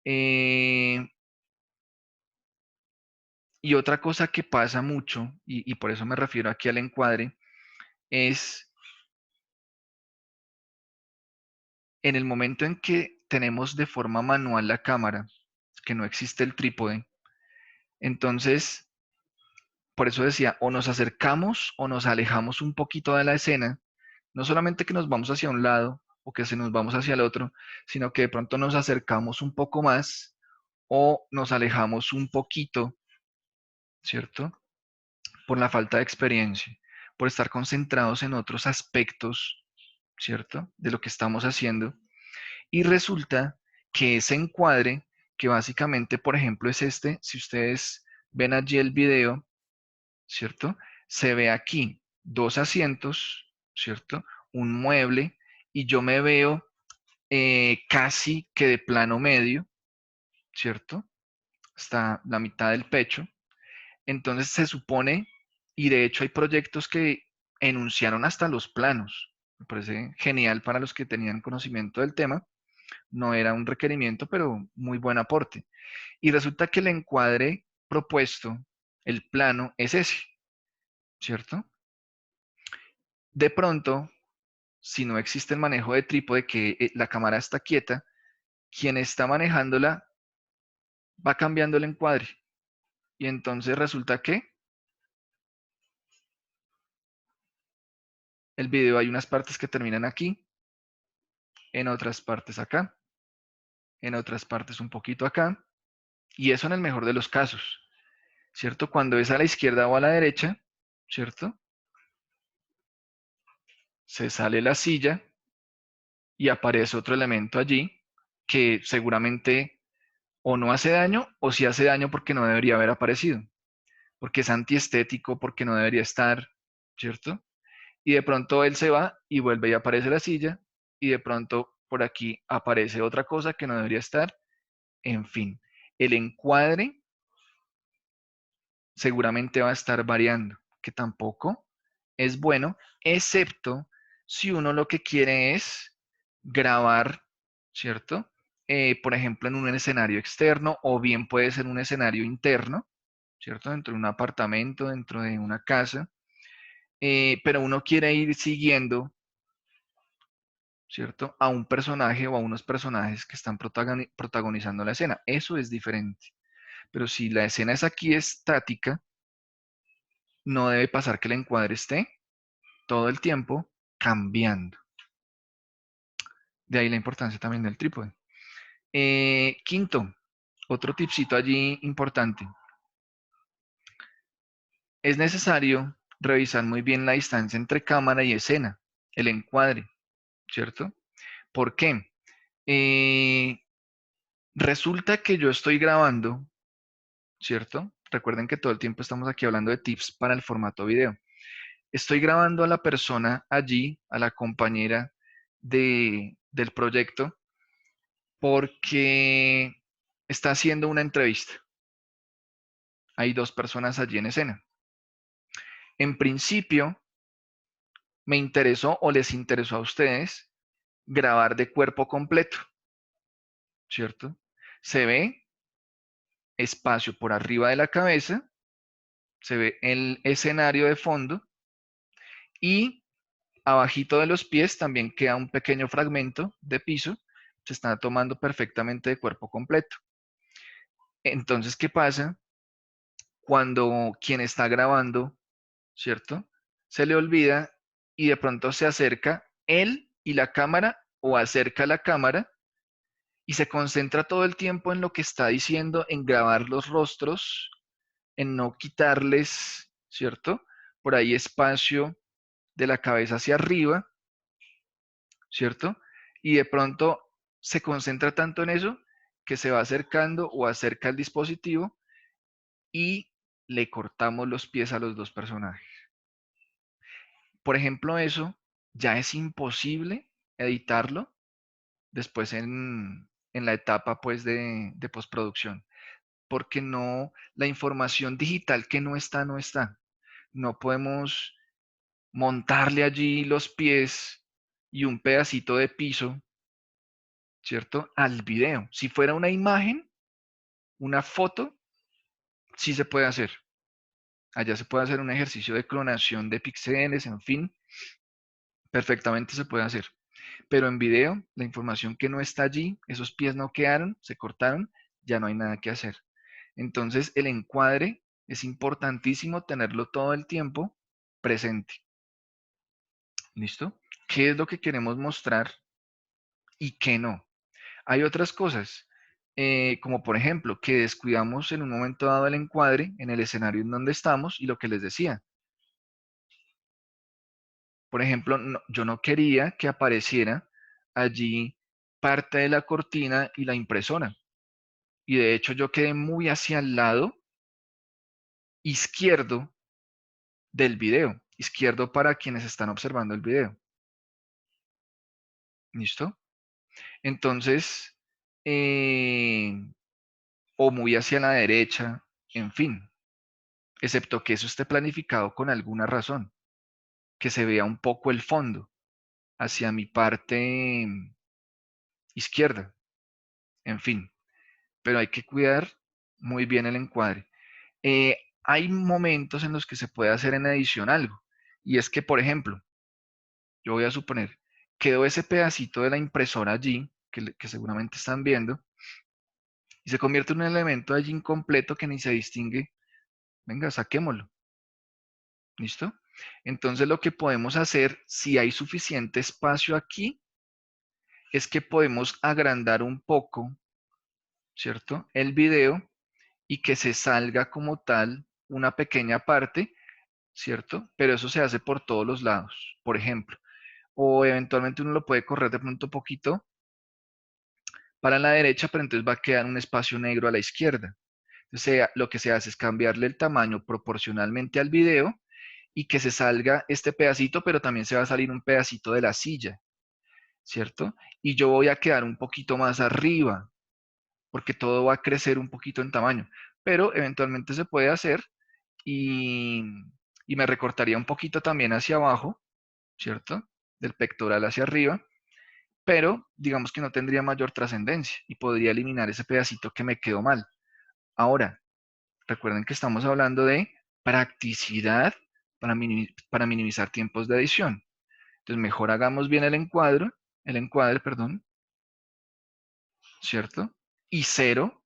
Y otra cosa que pasa mucho, y por eso me refiero aquí al encuadre, es en el momento en que tenemos de forma manual la cámara, que no existe el trípode, entonces, por eso decía, o nos acercamos o nos alejamos un poquito de la escena, no solamente que nos vamos hacia un lado o que se nos vamos hacia el otro, sino que de pronto nos acercamos un poco más o nos alejamos un poquito, ¿cierto? Por la falta de experiencia, por estar concentrados en otros aspectos, ¿cierto? De lo que estamos haciendo. Y resulta que ese encuadre, que básicamente, por ejemplo, es este, si ustedes ven allí el video, ¿cierto? Se ve aquí dos asientos, ¿cierto? Un mueble y yo me veo casi que de plano medio, ¿cierto? Hasta la mitad del pecho. Entonces se supone, y de hecho hay proyectos que enunciaron hasta los planos. Me parece genial para los que tenían conocimiento del tema. No era un requerimiento, pero muy buen aporte. Y resulta que el encuadre propuesto, el plano, es ese, ¿cierto? De pronto, si no existe el manejo de trípode, que la cámara está quieta, quien está manejándola va cambiando el encuadre. Y entonces resulta que el video hay unas partes que terminan aquí, en otras partes acá, en otras partes un poquito acá, y eso en el mejor de los casos, ¿cierto? Cuando es a la izquierda o a la derecha, ¿cierto? Se sale la silla y aparece otro elemento allí que seguramente o no hace daño o sí hace daño porque no debería haber aparecido, porque es antiestético, porque no debería estar, ¿cierto? Y de pronto él se va y vuelve y aparece la silla y de pronto por aquí aparece otra cosa que no debería estar. En fin, el encuadre seguramente va a estar variando, que tampoco es bueno, excepto si uno lo que quiere es grabar, ¿cierto? Por ejemplo, en un escenario externo o bien puede ser un escenario interno, ¿cierto? Dentro de un apartamento, dentro de una casa, pero uno quiere ir siguiendo, ¿cierto? A un personaje o a unos personajes que están protagonizando la escena. Eso es diferente. Pero si la escena es aquí estática, no debe pasar que el encuadre esté todo el tiempo cambiando. De ahí la importancia también del trípode. Quinto, otro tipcito allí importante. Es necesario revisar muy bien la distancia entre cámara y escena, el encuadre, ¿cierto? ¿Por qué? Eh, Resulta que yo estoy grabando, ¿cierto? Recuerden que todo el tiempo estamos aquí hablando de tips para el formato video. Estoy grabando a la persona allí, a la compañera del proyecto, porque está haciendo una entrevista. Hay dos personas allí en escena. En principio, me interesó o les interesó a ustedes grabar de cuerpo completo, ¿cierto? Se ve espacio por arriba de la cabeza, se ve el escenario de fondo y abajito de los pies también queda un pequeño fragmento de piso, se está tomando perfectamente de cuerpo completo. Entonces, ¿qué pasa cuando quien está grabando, ¿cierto? Se le olvida y de pronto se acerca él y la cámara o acerca la cámara y se concentra todo el tiempo en lo que está diciendo, en grabar los rostros, en no quitarles, ¿cierto? Por ahí espacio de la cabeza hacia arriba, ¿cierto? Y de pronto se concentra tanto en eso que se va acercando o acerca el dispositivo y le cortamos los pies a los dos personajes. Por ejemplo, eso ya es imposible editarlo después en la etapa pues de postproducción, porque no, la información digital que no está, no está. No podemos montarle allí los pies y un pedacito de piso, ¿cierto? Al video. Si fuera una imagen, una foto, sí se puede hacer. Allá se puede hacer un ejercicio de clonación de píxeles, en fin, perfectamente se puede hacer. Pero en video, la información que no está allí, esos pies no quedaron, se cortaron, ya no hay nada que hacer. Entonces, el encuadre es importantísimo tenerlo todo el tiempo presente. ¿Listo? ¿Qué es lo que queremos mostrar y qué no? Hay otras cosas, como por ejemplo, que descuidamos en un momento dado el encuadre en el escenario en donde estamos y lo que les decía. Por ejemplo, yo no quería que apareciera allí parte de la cortina y la impresora. Y de hecho yo quedé muy hacia el lado izquierdo del video. Izquierdo para quienes están observando el video. ¿Listo? Entonces, o muy hacia la derecha, en fin. Excepto que eso esté planificado con alguna razón. Que se vea un poco el fondo hacia mi parte izquierda. En fin. Pero hay que cuidar muy bien el encuadre. Hay momentos en los que se puede hacer en edición algo. Y es que, por ejemplo, yo voy a suponer, quedó ese pedacito de la impresora allí, que seguramente están viendo, y se convierte en un elemento allí incompleto que ni se distingue. Venga, saquémoslo. ¿Listo? Entonces lo que podemos hacer, si hay suficiente espacio aquí, es que podemos agrandar un poco, ¿cierto? El video y que se salga como tal una pequeña parte, ¿cierto? Pero eso se hace por todos los lados, por ejemplo. O eventualmente uno lo puede correr de pronto un poquito para la derecha, pero entonces va a quedar un espacio negro a la izquierda. O sea, lo que se hace es cambiarle el tamaño proporcionalmente al video y que se salga este pedacito, pero también se va a salir un pedacito de la silla, ¿cierto? Y yo voy a quedar un poquito más arriba, porque todo va a crecer un poquito en tamaño, pero eventualmente se puede hacer y, y me recortaría un poquito también hacia abajo, ¿cierto? Del pectoral hacia arriba, pero digamos que no tendría mayor trascendencia y podría eliminar ese pedacito que me quedó mal. Ahora, recuerden que estamos hablando de practicidad para minimizar tiempos de edición. Entonces, mejor hagamos bien el encuadre, perdón, ¿cierto? Y cero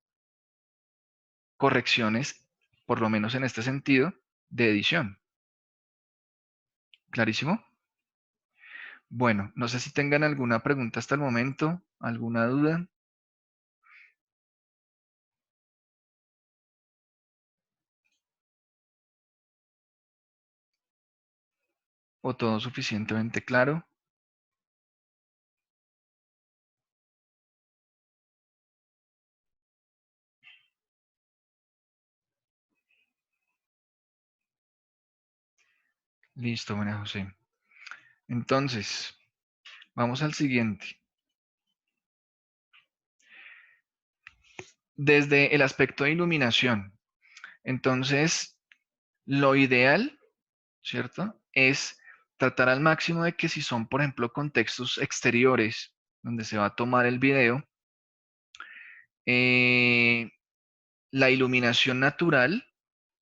correcciones, por lo menos en este sentido, de edición. ¿Clarísimo? Bueno, no sé si tengan alguna pregunta hasta el momento, alguna duda. ¿O todo suficientemente claro? Listo, María José. Entonces, vamos al siguiente. Desde el aspecto de iluminación. Entonces, lo ideal, ¿cierto? Es tratar al máximo de que si son, por ejemplo, contextos exteriores donde se va a tomar el video, eh, la iluminación natural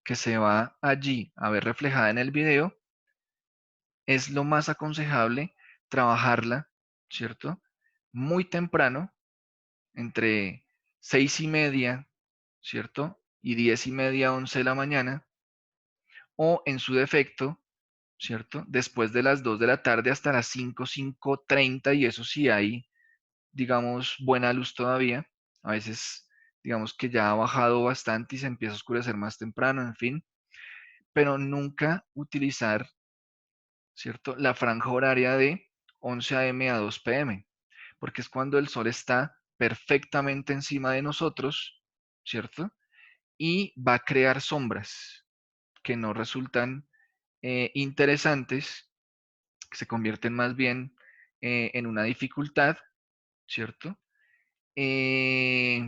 que se va allí a ver reflejada en el video es lo más aconsejable trabajarla, ¿cierto? Muy temprano, entre 6:30, ¿cierto? Y 10:30, 11 de la mañana, o en su defecto, ¿cierto? Después de las 2 de la tarde hasta las 5, 5:30, y eso sí hay, digamos, buena luz todavía. A veces, digamos que ya ha bajado bastante y se empieza a oscurecer más temprano, en fin, pero nunca utilizar, ¿cierto? La franja horaria de 11 a.m. a 2 p.m., porque es cuando el sol está perfectamente encima de nosotros, ¿cierto? Y va a crear sombras que no resultan interesantes, que se convierten más bien en una dificultad, ¿cierto? Eh,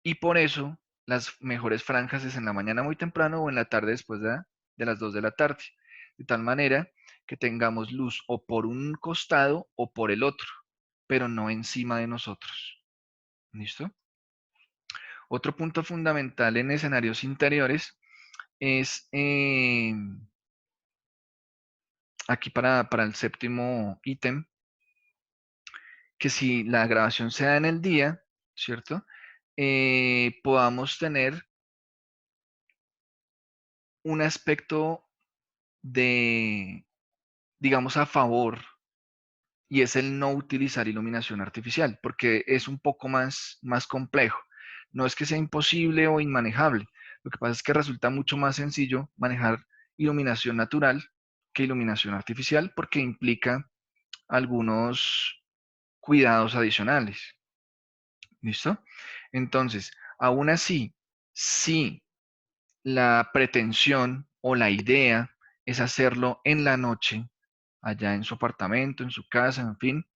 y por eso las mejores franjas es en la mañana muy temprano o en la tarde después de las 2 de la tarde, de tal manera que tengamos luz o por un costado o por el otro, pero no encima de nosotros. ¿Listo? Otro punto fundamental en escenarios interiores es aquí para el séptimo ítem, que si la grabación se da en el día, ¿cierto? Podamos tener un aspecto de, digamos, a favor, y es el no utilizar iluminación artificial, porque es un poco más complejo. No es que sea imposible o inmanejable, lo que pasa es que resulta mucho más sencillo manejar iluminación natural que iluminación artificial, porque implica algunos cuidados adicionales. ¿Listo? Entonces, aún así, si la pretensión o la idea es hacerlo en la noche, allá en su apartamento, en su casa, en fin,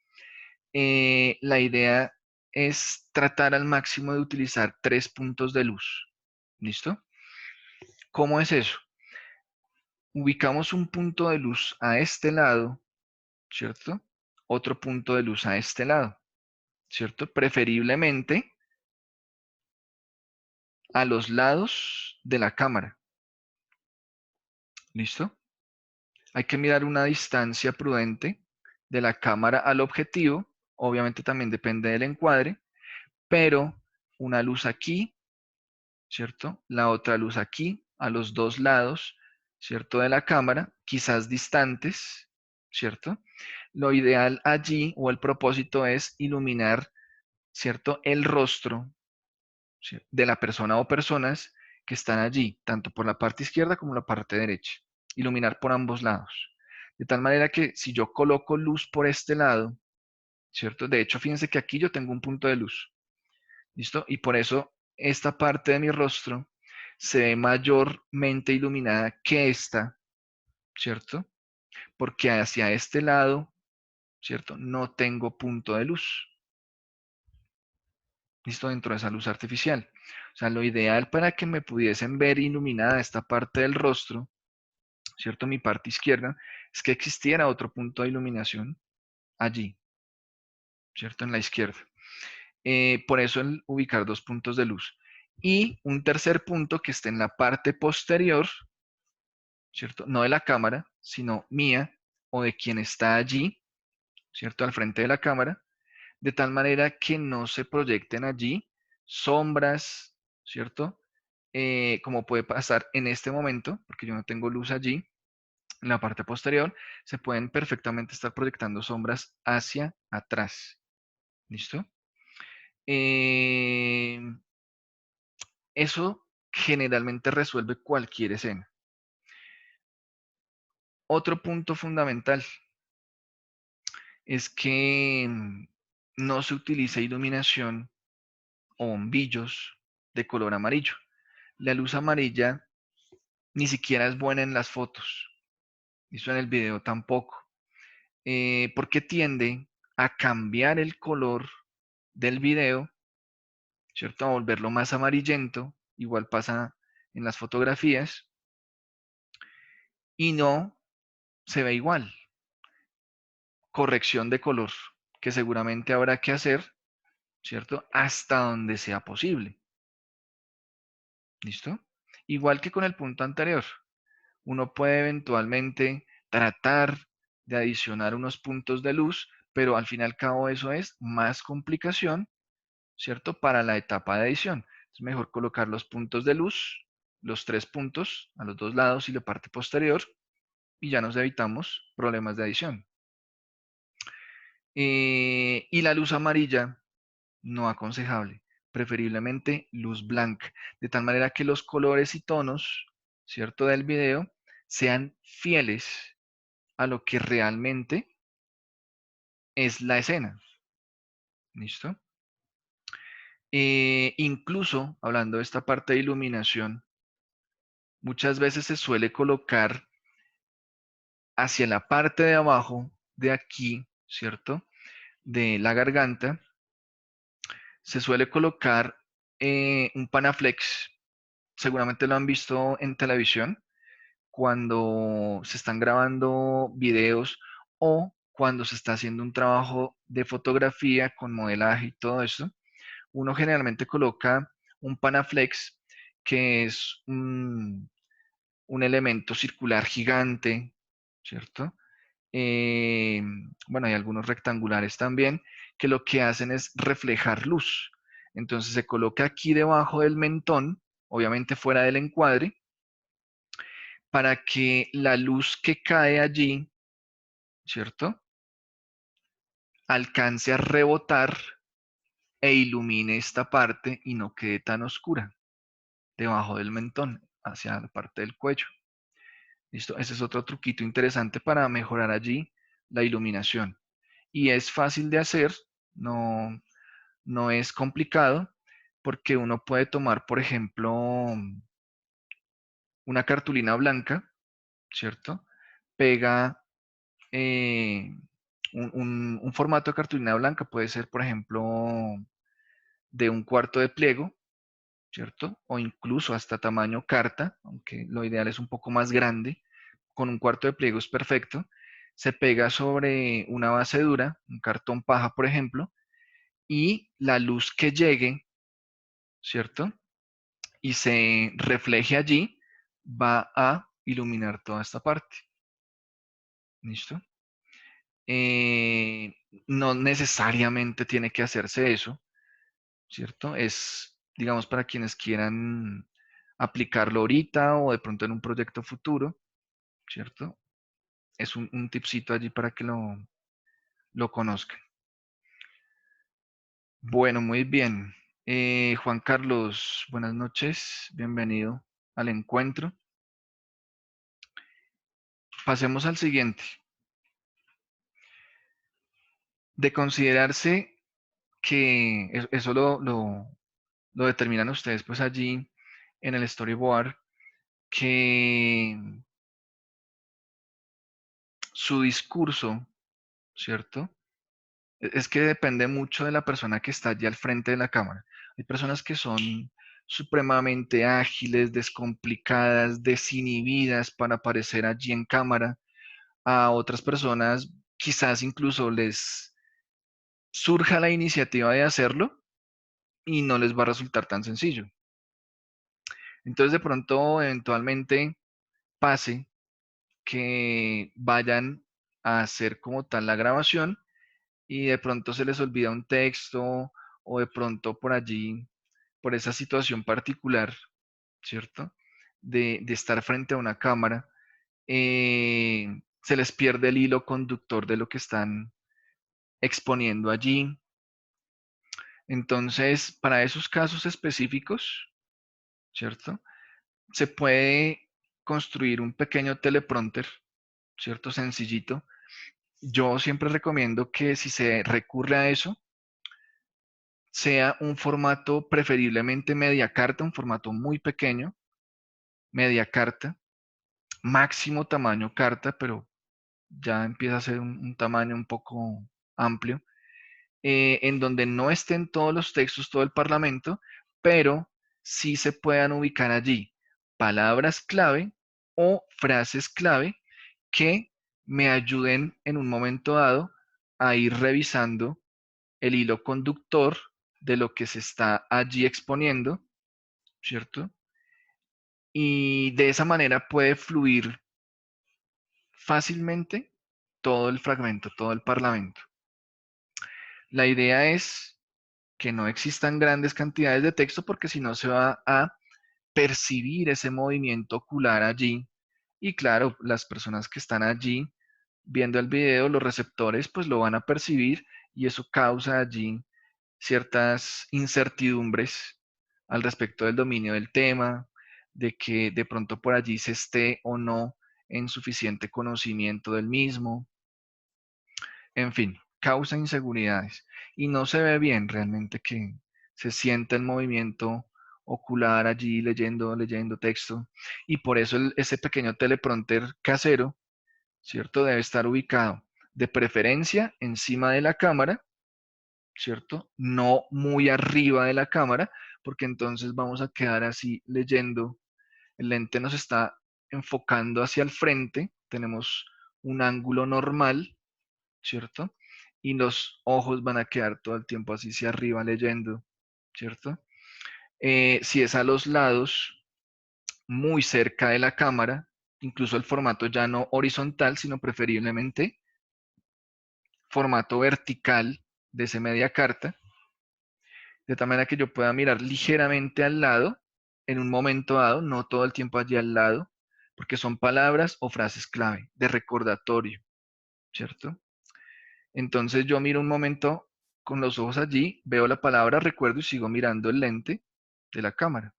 la idea es tratar al máximo de utilizar 3 puntos de luz. ¿Listo? ¿Cómo es eso? Ubicamos un punto de luz a este lado, ¿cierto? Otro punto de luz a este lado, ¿cierto? Preferiblemente a los lados de la cámara. ¿Listo? Hay que mirar una distancia prudente de la cámara al objetivo. Obviamente también depende del encuadre, pero una luz aquí, ¿cierto? La otra luz aquí, a los dos lados, ¿cierto? De la cámara, quizás distantes, ¿cierto? Lo ideal allí o el propósito es iluminar, ¿cierto? El rostro, ¿sí? De la persona o personas que están allí, tanto por la parte izquierda como la parte derecha. Iluminar por ambos lados. De tal manera que si yo coloco luz por este lado, ¿cierto? De hecho, fíjense que aquí yo tengo un punto de luz, ¿listo? Y por eso esta parte de mi rostro se ve mayormente iluminada que esta, ¿cierto? Porque hacia este lado, ¿cierto? No tengo punto de luz, ¿listo? Dentro de esa luz artificial. O sea, lo ideal para que me pudiesen ver iluminada esta parte del rostro, ¿cierto? Mi parte izquierda, es que existiera otro punto de iluminación allí, ¿cierto? En la izquierda. Por eso el ubicar 2 puntos de luz. Y un tercer punto que esté en la parte posterior, ¿cierto? No de la cámara, sino mía o de quien está allí, ¿cierto? Al frente de la cámara, de tal manera que no se proyecten allí sombras, ¿cierto? como puede pasar en este momento, porque yo no tengo luz allí, en la parte posterior, se pueden perfectamente estar proyectando sombras hacia atrás. ¿Listo? Eh, Eso generalmente resuelve cualquier escena. Otro punto fundamental es que no se utiliza iluminación o bombillos de color amarillo. La luz amarilla ni siquiera es buena en las fotos, eso en el video tampoco, porque tiende a cambiar el color del video, ¿cierto? A volverlo más amarillento, igual pasa en las fotografías, y no se ve igual. Corrección de color, que seguramente habrá que hacer, ¿cierto? Hasta donde sea posible. ¿Listo? Igual que con el punto anterior, uno puede eventualmente tratar de adicionar unos puntos de luz, pero al fin y al cabo eso es más complicación, ¿cierto? Para la etapa de edición. Es mejor colocar los puntos de luz, los 3 puntos a los 2 lados y la parte posterior, y ya nos evitamos problemas de adición. Y la luz amarilla, no aconsejable, preferiblemente luz blanca, de tal manera que los colores y tonos, ¿cierto? Del video sean fieles a lo que realmente es la escena. ¿Listo? Incluso, hablando de esta parte de iluminación, muchas veces se suele colocar hacia la parte de abajo de aquí, ¿cierto? De la garganta, se suele colocar un Panaflex. Seguramente lo han visto en televisión cuando se están grabando videos o cuando se está haciendo un trabajo de fotografía con modelaje y todo eso. Uno generalmente coloca un Panaflex, que es un elemento circular gigante, ¿cierto? Eh, bueno, hay algunos rectangulares también, que lo que hacen es reflejar luz. Entonces se coloca aquí debajo del mentón, obviamente fuera del encuadre, para que la luz que cae allí, ¿cierto? Alcance a rebotar e ilumine esta parte y no quede tan oscura debajo del mentón, hacia la parte del cuello. ¿Listo? Ese es otro truquito interesante para mejorar allí la iluminación. Y es fácil de hacer, no, no es complicado, porque uno puede tomar, por ejemplo, una cartulina blanca, ¿cierto? Pega un formato de cartulina blanca, puede ser, por ejemplo, de un cuarto de pliego, ¿cierto? O incluso hasta tamaño carta, aunque lo ideal es un poco más grande. Con un cuarto de pliego es perfecto. Se pega sobre una base dura, un cartón paja, por ejemplo, y la luz que llegue, ¿cierto? Y se refleje allí, va a iluminar toda esta parte. ¿Listo? Eh, no necesariamente tiene que hacerse eso, ¿cierto? Es, digamos, para quienes quieran aplicarlo ahorita o de pronto en un proyecto futuro, ¿cierto? Es un tipcito allí para que lo conozcan. Bueno, muy bien. Juan Carlos, buenas noches, bienvenido al encuentro. Pasemos al siguiente. De considerarse que eso lo determinan ustedes pues allí en el storyboard, que su discurso, ¿cierto? Es que depende mucho de la persona que está allí al frente de la cámara. Hay personas que son supremamente ágiles, descomplicadas, desinhibidas para aparecer allí en cámara. A otras personas quizás incluso les surja la iniciativa de hacerlo y no les va a resultar tan sencillo. Entonces de pronto eventualmente pase que vayan a hacer como tal la grabación y de pronto se les olvida un texto o de pronto por allí, por esa situación particular, ¿cierto? De estar frente a una cámara, se les pierde el hilo conductor de lo que están exponiendo allí. Entonces, para esos casos específicos, ¿cierto? Se puede construir un pequeño teleprompter, ¿cierto? Sencillito. Yo siempre recomiendo que si se recurre a eso, sea un formato preferiblemente media carta, un formato muy pequeño, media carta, máximo tamaño carta, pero ya empieza a ser un tamaño un poco amplio, en donde no estén todos los textos, todo el Parlamento, pero sí se puedan ubicar allí palabras clave o frases clave que me ayuden en un momento dado a ir revisando el hilo conductor de lo que se está allí exponiendo, ¿cierto? Y de esa manera puede fluir fácilmente todo el fragmento, todo el Parlamento. La idea es que no existan grandes cantidades de texto porque si no se va a percibir ese movimiento ocular allí. Y claro, las personas que están allí viendo el video, los receptores, pues lo van a percibir y eso causa allí ciertas incertidumbres al respecto del dominio del tema, de que de pronto por allí se esté o no en suficiente conocimiento del mismo. En fin, causa inseguridades y no se ve bien realmente que se sienta el movimiento ocular allí leyendo texto y por eso ese pequeño teleprompter casero, ¿cierto? Debe estar ubicado de preferencia encima de la cámara, ¿cierto? No muy arriba de la cámara, porque entonces vamos a quedar así leyendo. El lente nos está enfocando hacia el frente, tenemos un ángulo normal, ¿cierto? Y los ojos van a quedar todo el tiempo así hacia arriba leyendo, ¿cierto? Si es a los lados, muy cerca de la cámara, incluso el formato ya no horizontal, sino preferiblemente formato vertical de ese media carta, de tal manera que yo pueda mirar ligeramente al lado en un momento dado, no todo el tiempo allí al lado, porque son palabras o frases clave de recordatorio, ¿cierto? Entonces yo miro un momento con los ojos allí, veo la palabra recuerdo y sigo mirando el lente de la cámara,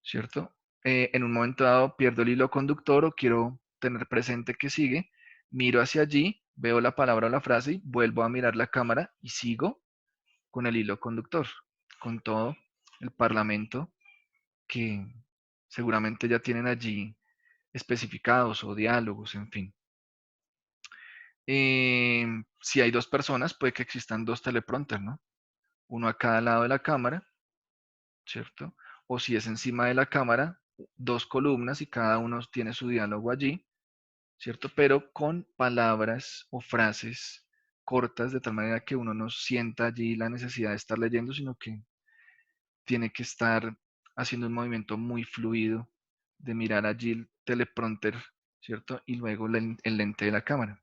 ¿cierto? En un momento dado pierdo el hilo conductor o quiero tener presente que sigue, miro hacia allí, veo la palabra o la frase y vuelvo a mirar la cámara y sigo con el hilo conductor, con todo el parlamento que seguramente ya tienen allí especificados o diálogos, en fin. Si hay dos personas, puede que existan dos teleprompters, ¿no? Uno a cada lado de la cámara, ¿cierto? O si es encima de la cámara, dos columnas y cada uno tiene su diálogo allí, ¿cierto? Pero con palabras o frases cortas, de tal manera que uno no sienta allí la necesidad de estar leyendo, sino que tiene que estar haciendo un movimiento muy fluido de mirar allí el teleprompter, ¿cierto? Y luego el lente de la cámara.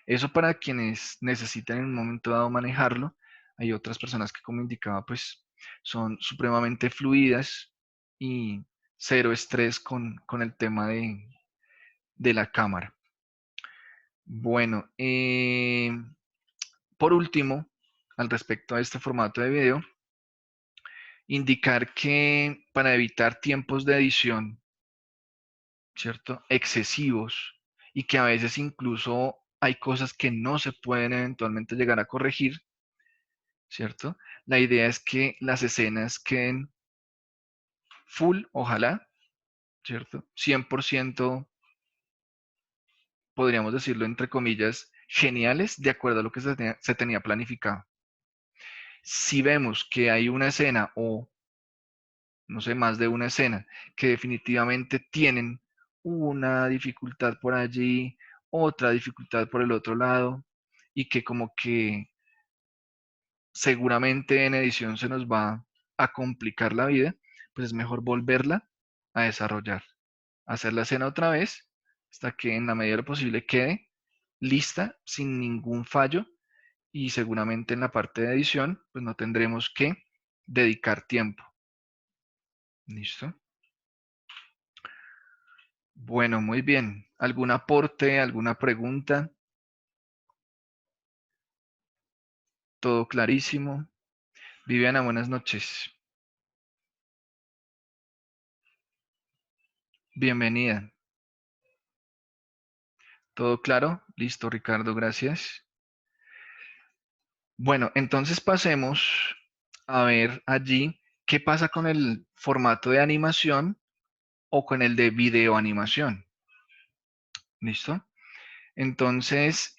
Eso para quienes necesitan en un momento dado manejarlo. Hay otras personas que, como indicaba, pues son supremamente fluidas y cero estrés con el tema de la cámara. Bueno, por último, al respecto a este formato de video, indicar que para evitar tiempos de edición, ¿cierto? Excesivos y que a veces incluso hay cosas que no se pueden eventualmente llegar a corregir, ¿cierto? La idea es que las escenas queden full, ojalá, ¿cierto? 100%, podríamos decirlo entre comillas, geniales de acuerdo a lo que se tenía planificado. Si vemos que hay una escena o, no sé, más de una escena que definitivamente tienen una dificultad por allí, otra dificultad por el otro lado, y que como que seguramente en edición se nos va a complicar la vida, pues es mejor volverla a desarrollar, hacer la escena otra vez hasta que en la medida de lo posible quede lista sin ningún fallo y seguramente en la parte de edición pues no tendremos que dedicar tiempo. ¿Listo? Bueno, muy bien. ¿Algún aporte, alguna pregunta? ¿Todo clarísimo? Viviana, buenas noches. Bienvenida. ¿Todo claro? Listo, Ricardo, gracias. Bueno, entonces pasemos a ver allí qué pasa con el formato de animación o con el de video animación. ¿Listo? Entonces,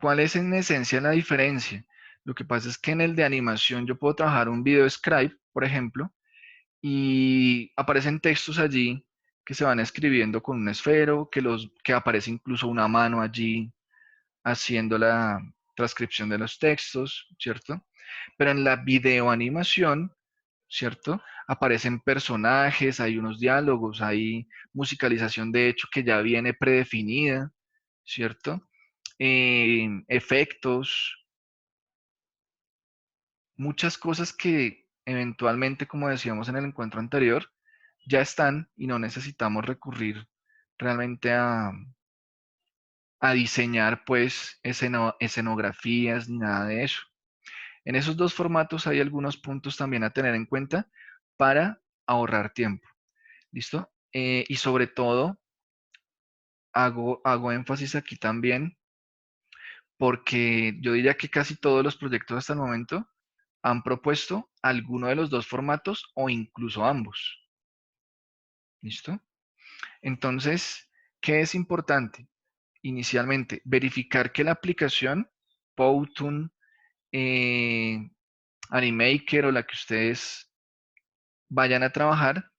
¿cuál es en esencia la diferencia? Lo que pasa es que en el de animación yo puedo trabajar un video scribe, por ejemplo, y aparecen textos allí que se van escribiendo con un esfero, que aparece incluso una mano allí haciendo la transcripción de los textos, ¿cierto? Pero en la videoanimación, ¿cierto? Aparecen personajes, hay unos diálogos, hay musicalización de hecho que ya viene predefinida, ¿cierto? Efectos, muchas cosas que eventualmente, como decíamos en el encuentro anterior, ya están y no necesitamos recurrir realmente a diseñar pues escenografías ni nada de eso. En esos dos formatos hay algunos puntos también a tener en cuenta para ahorrar tiempo. ¿Listo? Y sobre todo, hago énfasis aquí también porque yo diría que casi todos los proyectos hasta el momento han propuesto alguno de los dos formatos o incluso ambos. ¿Listo? Entonces, ¿qué es importante? Inicialmente, verificar que la aplicación Powtoon, eh, Animaker o la que ustedes vayan a trabajar,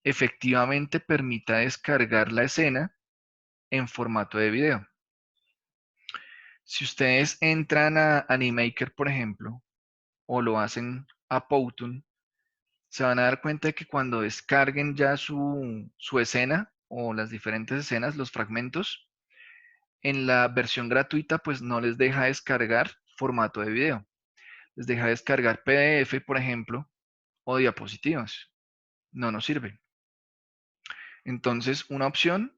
efectivamente permita descargar la escena en formato de video. Si ustedes entran a Animaker, por ejemplo, o lo hacen a Powtoon, se van a dar cuenta de que cuando descarguen ya su escena o las diferentes escenas, los fragmentos, en la versión gratuita pues no les deja descargar formato de video. Les deja descargar PDF, por ejemplo, o diapositivas. No nos sirve. Entonces, una opción,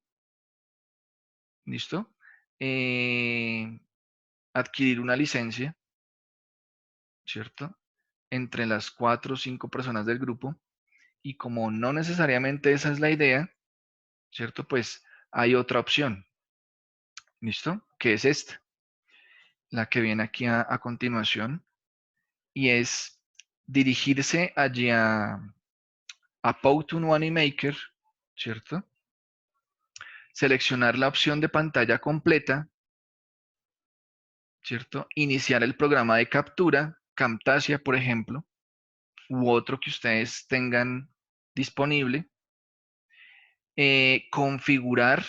¿listo? Eh, adquirir una licencia, ¿cierto? Entre las 4 o 5 personas del grupo. Y como no necesariamente esa es la idea, ¿cierto? Pues hay otra opción, ¿listo? Que es esta, la que viene aquí a continuación, y es dirigirse allí a Powtoon o Animaker, ¿cierto? Seleccionar la opción de pantalla completa, ¿cierto? Iniciar el programa de captura, Camtasia, por ejemplo, u otro que ustedes tengan disponible. Configurar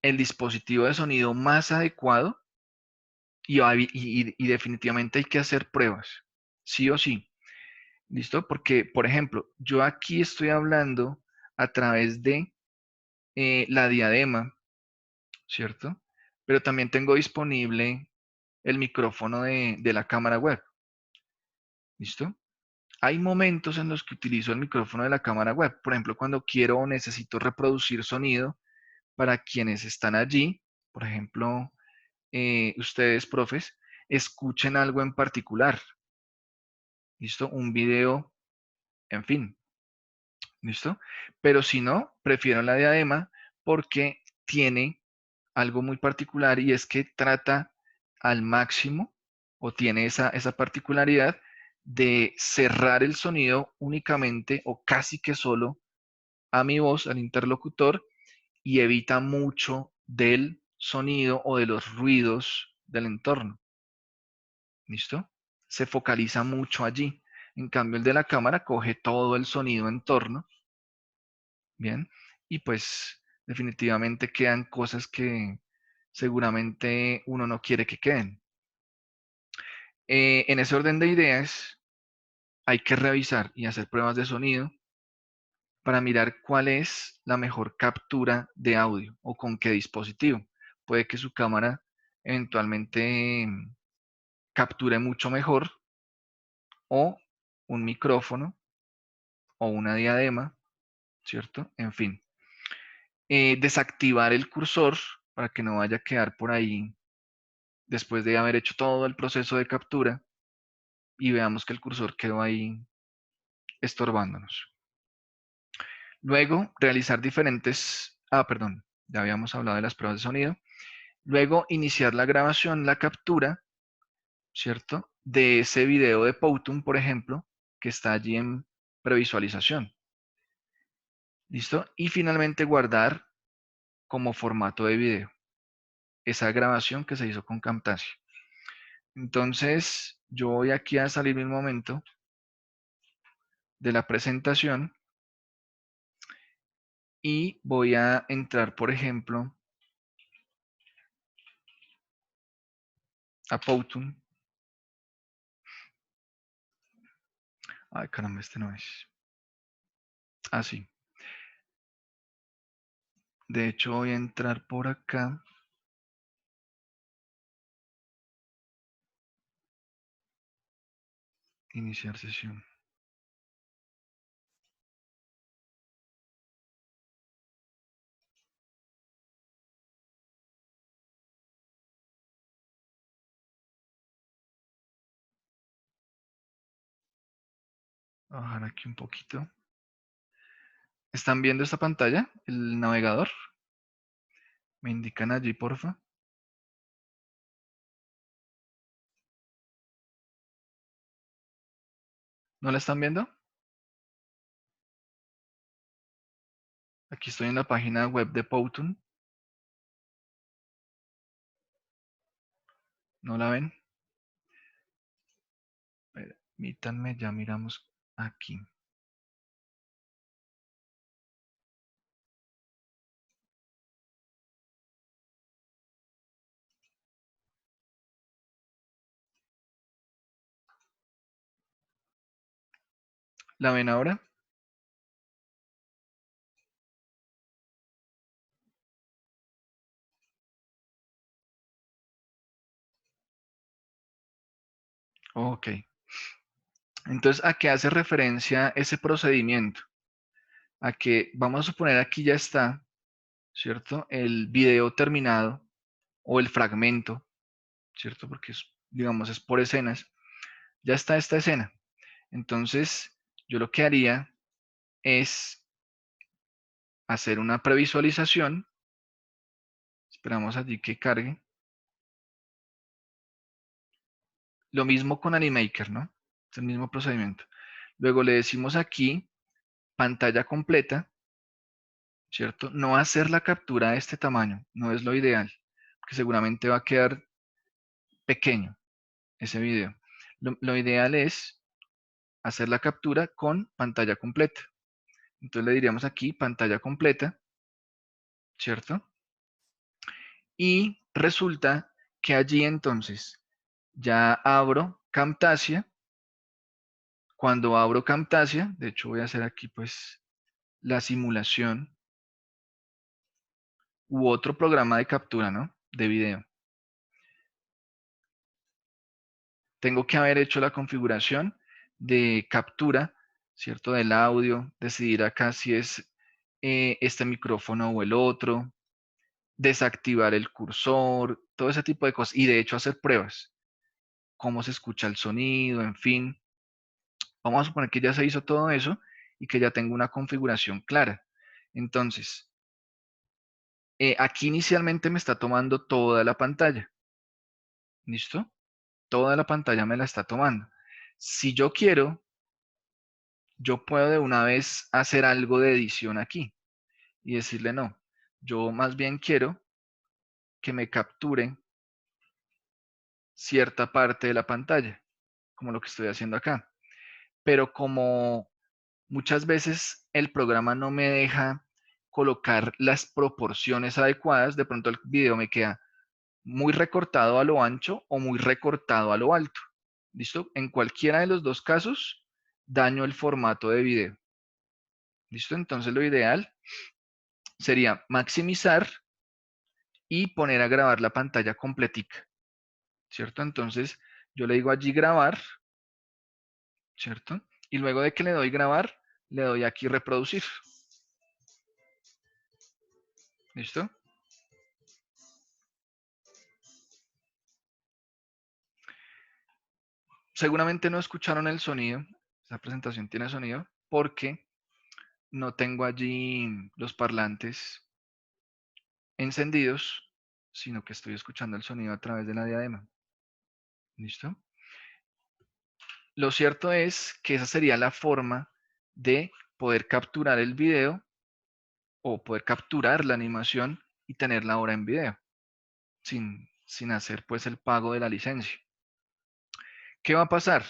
el dispositivo de sonido más adecuado y definitivamente hay que hacer pruebas, sí o sí. ¿Listo? Porque, por ejemplo, yo aquí estoy hablando a través de la diadema, ¿cierto? Pero también tengo disponible el micrófono de la cámara web. ¿Listo? Hay momentos en los que utilizo el micrófono de la cámara web. Por ejemplo, cuando quiero o necesito reproducir sonido para quienes están allí. Por ejemplo, ustedes, profes, escuchen algo en particular. ¿Listo? Un video, en fin. ¿Listo? Pero si no, prefiero la diadema porque tiene algo muy particular y es que trata al máximo o tiene esa particularidad de cerrar el sonido únicamente o casi que solo a mi voz, al interlocutor, y evita mucho del sonido o de los ruidos del entorno. ¿Listo? Se focaliza mucho allí. En cambio, el de la cámara coge todo el sonido en torno. Bien. Y pues definitivamente quedan cosas que seguramente uno no quiere que queden. En ese orden de ideas, hay que revisar y hacer pruebas de sonido para mirar cuál es la mejor captura de audio o con qué dispositivo. Puede que su cámara eventualmente capture mucho mejor o un micrófono o una diadema, ¿cierto? En fin. Desactivar el cursor para que no vaya a quedar por ahí después de haber hecho todo el proceso de captura y veamos que el cursor quedó ahí estorbándonos. Luego, realizar diferentes... perdón, ya habíamos hablado de las pruebas de sonido. Luego, iniciar la grabación, la captura, ¿cierto? De ese video de Powtoon, por ejemplo, que está allí en previsualización. ¿Listo? Y finalmente guardar como formato de video esa grabación que se hizo con Camtasia. Entonces, yo voy aquí a salir un momento de la presentación y voy a entrar, por ejemplo, a Powtoon. Ay, caramba, este no es. Ah, sí. De hecho, voy a entrar por acá. Iniciar sesión. Voy a bajar aquí un poquito. ¿Están viendo esta pantalla? El navegador. Me indican allí, porfa. ¿No la están viendo? Aquí estoy en la página web de Powtoon. ¿No la ven? Permítanme, ya miramos aquí. ¿La ven ahora? Ok. Entonces, ¿a qué hace referencia ese procedimiento? A que, vamos a suponer aquí ya está, ¿cierto? El video terminado o el fragmento, ¿cierto? Porque, digamos, es por escenas. Ya está esta escena. Entonces, yo lo que haría es hacer una previsualización. Esperamos allí que cargue. Lo mismo con Animaker, ¿no? Es el mismo procedimiento. Luego le decimos aquí pantalla completa, ¿cierto? No hacer la captura de este tamaño, no es lo ideal, porque seguramente va a quedar pequeño ese video. Lo ideal es hacer la captura con pantalla completa. Entonces le diríamos aquí pantalla completa, ¿cierto? Y resulta que allí entonces ya abro Camtasia. Cuando abro Camtasia, de hecho voy a hacer aquí pues la simulación u otro programa de captura, ¿no? De video. Tengo que haber hecho la configuración de captura, ¿cierto? Del audio, decidir acá si es este micrófono o el otro, desactivar el cursor, todo ese tipo de cosas. Y de hecho hacer pruebas, cómo se escucha el sonido, en fin. Vamos a suponer que ya se hizo todo eso y que ya tengo una configuración clara. Entonces, aquí inicialmente me está tomando toda la pantalla. ¿Listo? Toda la pantalla me la está tomando. Si yo quiero, yo puedo de una vez hacer algo de edición aquí y decirle no. Yo más bien quiero que me capture cierta parte de la pantalla, como lo que estoy haciendo acá. Pero como muchas veces el programa no me deja colocar las proporciones adecuadas, de pronto el video me queda muy recortado a lo ancho o muy recortado a lo alto. ¿Listo? En cualquiera de los dos casos, daño el formato de video. ¿Listo? Entonces lo ideal sería maximizar y poner a grabar la pantalla completica. ¿Cierto? Entonces yo le digo allí grabar ¿cierto? Y luego de que le doy grabar, le doy aquí reproducir. ¿Listo? Seguramente no escucharon el sonido. Esta presentación tiene sonido porque no tengo allí los parlantes encendidos, sino que estoy escuchando el sonido a través de la diadema. ¿Listo? Lo cierto es que esa sería la forma de poder capturar el video o poder capturar la animación y tenerla ahora en video, sin hacer pues el pago de la licencia. ¿Qué va a pasar?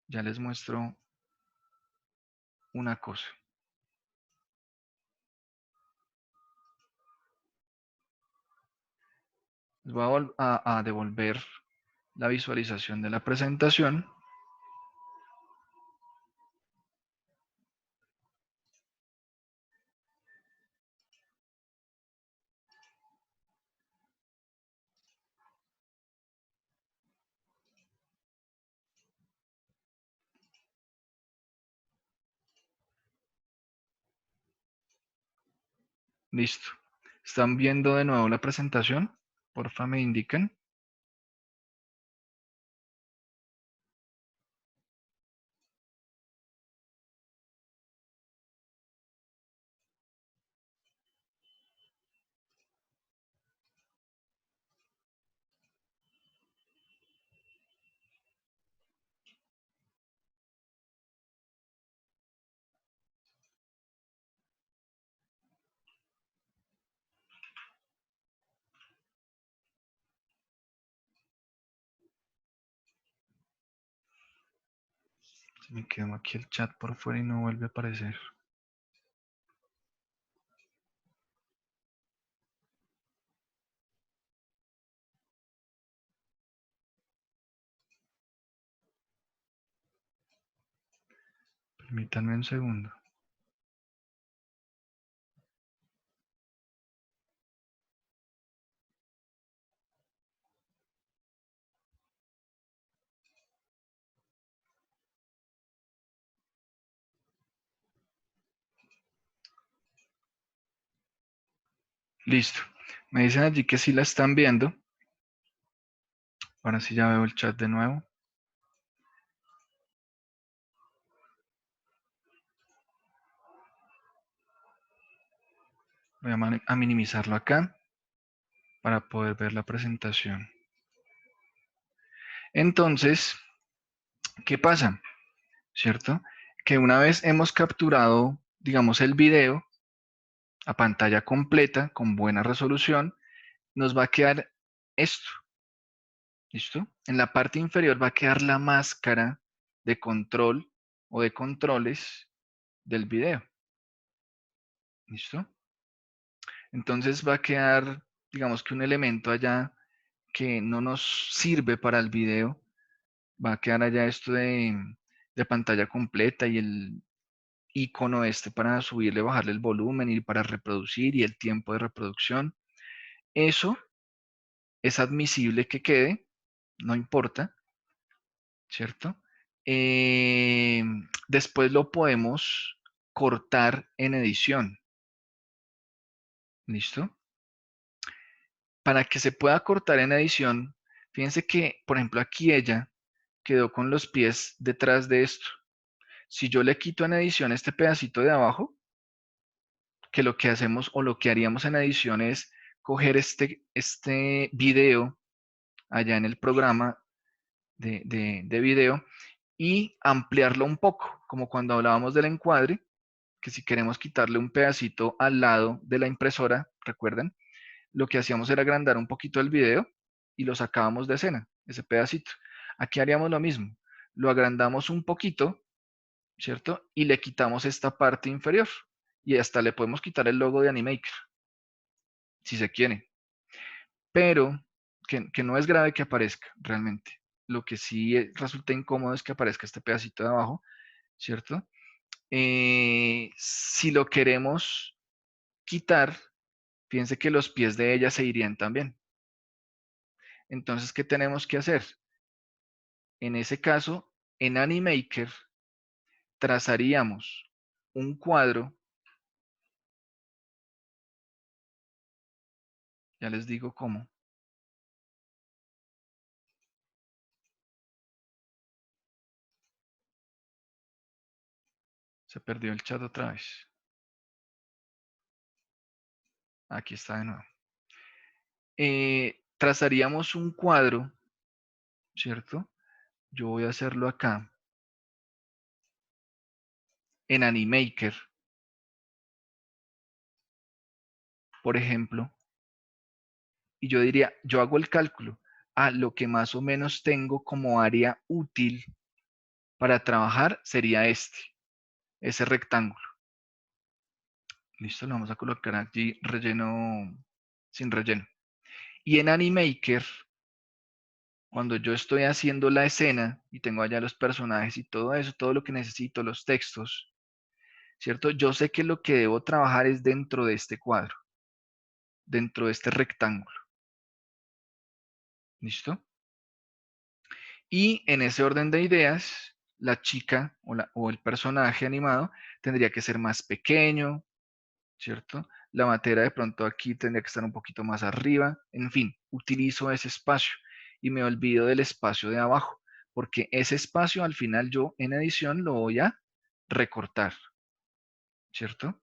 Ya les muestro una cosa. Les voy a devolver la visualización de la presentación. Listo. ¿Están viendo de nuevo la presentación? Porfa, me indican. Se me quedó aquí el chat por fuera y no vuelve a aparecer. Permítanme un segundo. Listo. Me dicen allí que sí la están viendo. Ahora sí ya veo el chat de nuevo. Voy a minimizarlo acá para poder ver la presentación. Entonces, ¿qué pasa? ¿Cierto? Que una vez hemos capturado, digamos, el video a pantalla completa con buena resolución, nos va a quedar esto. ¿Listo? En la parte inferior va a quedar la máscara de control o de controles del video. ¿Listo? Entonces va a quedar, digamos que un elemento allá que no nos sirve para el video. Va a quedar allá esto de pantalla completa y el icono este para subirle, bajarle el volumen y para reproducir y el tiempo de reproducción. Eso es admisible que quede, no importa, ¿cierto? Eh, Después lo podemos cortar en edición. ¿Listo? Para que se pueda cortar en edición, fíjense que, por ejemplo, aquí ella quedó con los pies detrás de esto. Si yo le quito en edición este pedacito de abajo, que lo que hacemos o lo que haríamos en edición es coger este video allá en el programa de video y ampliarlo un poco, como cuando hablábamos del encuadre, que si queremos quitarle un pedacito al lado de la impresora, recuerden, lo que hacíamos era agrandar un poquito el video y lo sacábamos de escena, ese pedacito. Aquí haríamos lo mismo, lo agrandamos un poquito, ¿cierto? Y le quitamos esta parte inferior y hasta le podemos quitar el logo de Animaker, si se quiere, pero que no es grave que aparezca realmente. Lo que sí resulta incómodo es que aparezca este pedacito de abajo, ¿cierto? Si lo queremos quitar, fíjense que los pies de ella se irían también. Entonces, ¿qué tenemos que hacer? En ese caso, en Animaker trazaríamos un cuadro, ya les digo cómo. Se perdió el chat otra vez. Aquí está de nuevo. Trazaríamos un cuadro, ¿cierto? Yo voy a hacerlo acá, en Animaker, por ejemplo, y yo diría, yo hago el cálculo, lo que más o menos tengo como área útil para trabajar sería ese rectángulo. Listo, lo vamos a colocar aquí relleno, sin relleno. Y en Animaker, cuando yo estoy haciendo la escena y tengo allá los personajes y todo eso, todo lo que necesito, los textos, ¿cierto? Yo sé que lo que debo trabajar es dentro de este cuadro, dentro de este rectángulo. ¿Listo? Y en ese orden de ideas, la chica o el personaje animado tendría que ser más pequeño, ¿cierto? La matera de pronto aquí tendría que estar un poquito más arriba. En fin, utilizo ese espacio y me olvido del espacio de abajo, porque ese espacio al final yo en edición lo voy a recortar, ¿cierto?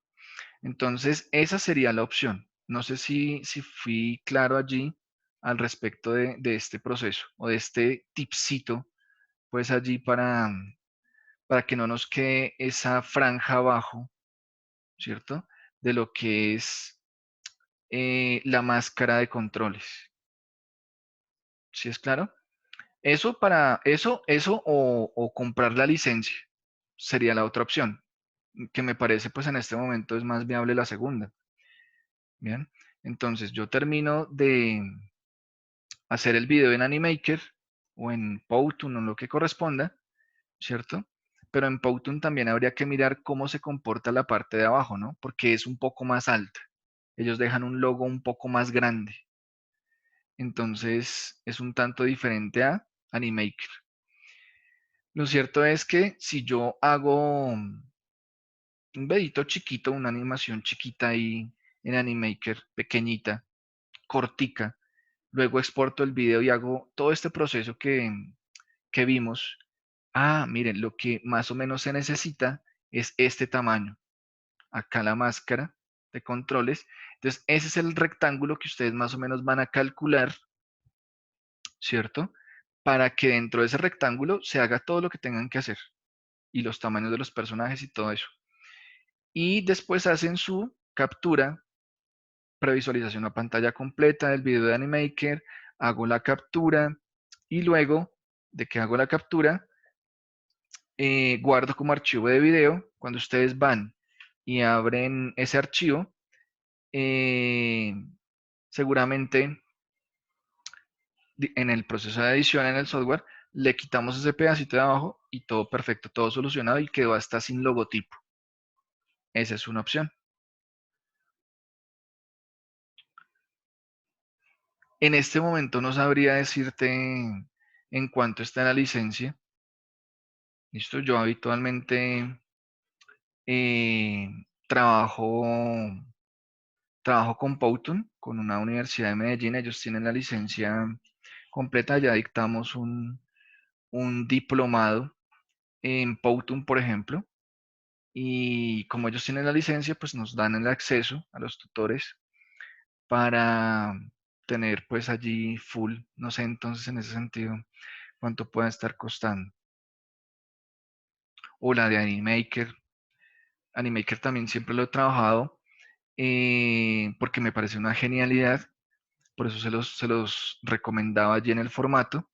Entonces, esa sería la opción. No sé si fui claro allí al respecto de este proceso o de este tipcito, pues allí para que no nos quede esa franja abajo, ¿cierto? De lo que es la máscara de controles. ¿Sí es claro? Eso para eso o comprar la licencia sería la otra opción, que me parece pues en este momento es más viable la segunda. Bien, entonces yo termino de hacer el video en Animaker o en Powtoon o lo que corresponda, ¿cierto? Pero en Powtoon también habría que mirar cómo se comporta la parte de abajo, ¿no? Porque es un poco más alta. Ellos dejan un logo un poco más grande. Entonces es un tanto diferente a Animaker. Lo cierto es que si yo hago un videito chiquito, una animación chiquita ahí en Animaker, pequeñita, cortica, luego exporto el video y hago todo este proceso que vimos. Miren, lo que más o menos se necesita es este tamaño. Acá la máscara de controles. Entonces, ese es el rectángulo que ustedes más o menos van a calcular, ¿cierto? Para que dentro de ese rectángulo se haga todo lo que tengan que hacer. Y los tamaños de los personajes y todo eso. Y después hacen su captura, previsualización a pantalla completa del video de Animaker, hago la captura y luego de que hago la captura, guardo como archivo de video. Cuando ustedes van y abren ese archivo, eh, seguramente en el proceso de edición en el software, le quitamos ese pedacito de abajo y todo perfecto, todo solucionado y quedó hasta sin logotipo. Esa es una opción. En este momento no sabría decirte en cuánto está la licencia. Listo, yo habitualmente eh, trabajo, trabajo con Powtoon, con una universidad de Medellín. Ellos tienen la licencia completa. Ya dictamos un diplomado en Powtoon, por ejemplo. Y como ellos tienen la licencia, pues nos dan el acceso a los tutores para tener pues allí full. No sé entonces en ese sentido cuánto pueda estar costando. O la de Animaker. Animaker también siempre lo he trabajado porque me parece una genialidad. Por eso se los recomendaba allí en el formato.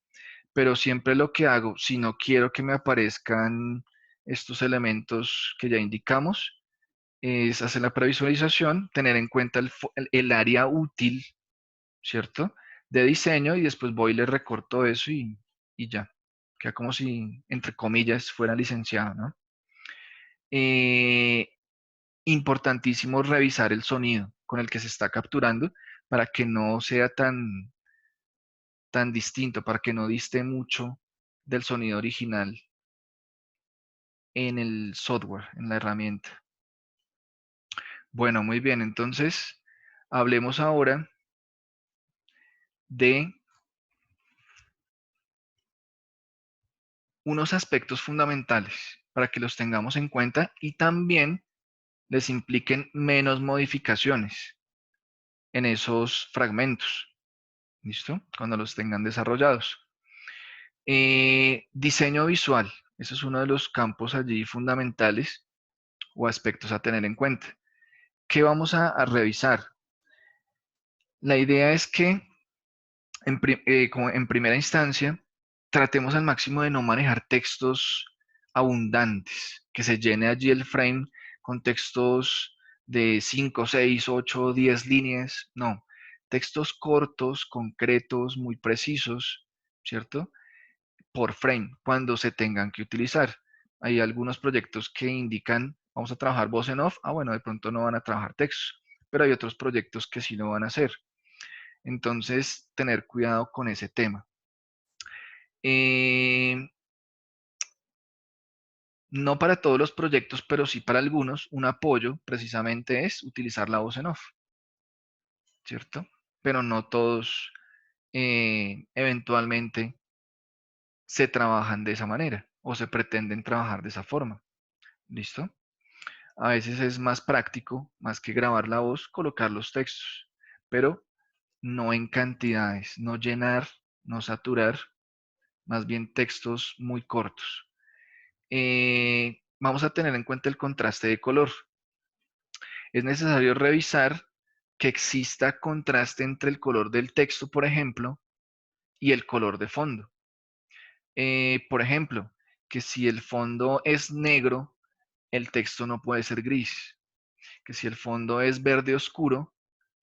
Pero siempre lo que hago, si no quiero que me aparezcan estos elementos que ya indicamos, es hacer la previsualización, tener en cuenta el área útil, ¿cierto? De diseño y después voy y le recorto eso y ya. Queda como si, entre comillas, fuera licenciado, ¿no? Eh, Importantísimo revisar el sonido con el que se está capturando para que no sea tan distinto, para que no diste mucho del sonido original en el software, en la herramienta. Bueno, muy bien, entonces hablemos ahora de unos aspectos fundamentales para que los tengamos en cuenta y también les impliquen menos modificaciones en esos fragmentos. ¿Listo? Cuando los tengan desarrollados. Diseño visual. Ese es uno de los campos allí fundamentales o aspectos a tener en cuenta. ¿Qué vamos a revisar? La idea es que como en primera instancia tratemos al máximo de no manejar textos abundantes, que se llene allí el frame con textos de 5, 6, 8, 10 líneas. No, textos cortos, concretos, muy precisos, ¿cierto? Por frame, cuando se tengan que utilizar. Hay algunos proyectos que indican, vamos a trabajar voz en off, bueno, de pronto no van a trabajar textos, pero hay otros proyectos que sí lo van a hacer. Entonces, tener cuidado con ese tema. No para todos los proyectos, pero sí para algunos, un apoyo precisamente es utilizar la voz en off, ¿cierto? Pero no todos eventualmente se trabajan de esa manera o se pretenden trabajar de esa forma. ¿Listo? A veces es más práctico, más que grabar la voz, colocar los textos, pero no en cantidades, no llenar, no saturar, más bien textos muy cortos. Vamos a tener en cuenta el contraste de color. Es necesario revisar que exista contraste entre el color del texto, por ejemplo, y el color de fondo. Por ejemplo, que si el fondo es negro, el texto no puede ser gris. Que si el fondo es verde oscuro,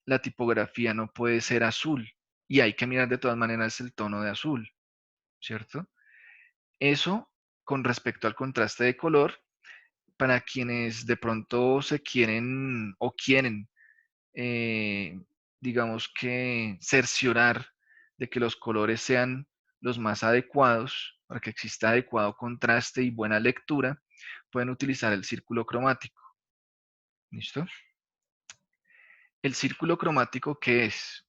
la tipografía no puede ser azul. Y hay que mirar de todas maneras el tono de azul, ¿cierto? Eso con respecto al contraste de color, para quienes de pronto se quieren o quieren, eh, digamos que cerciorar de que los colores sean los más adecuados, para que exista adecuado contraste y buena lectura, pueden utilizar el círculo cromático. ¿Listo? El círculo cromático, ¿qué es?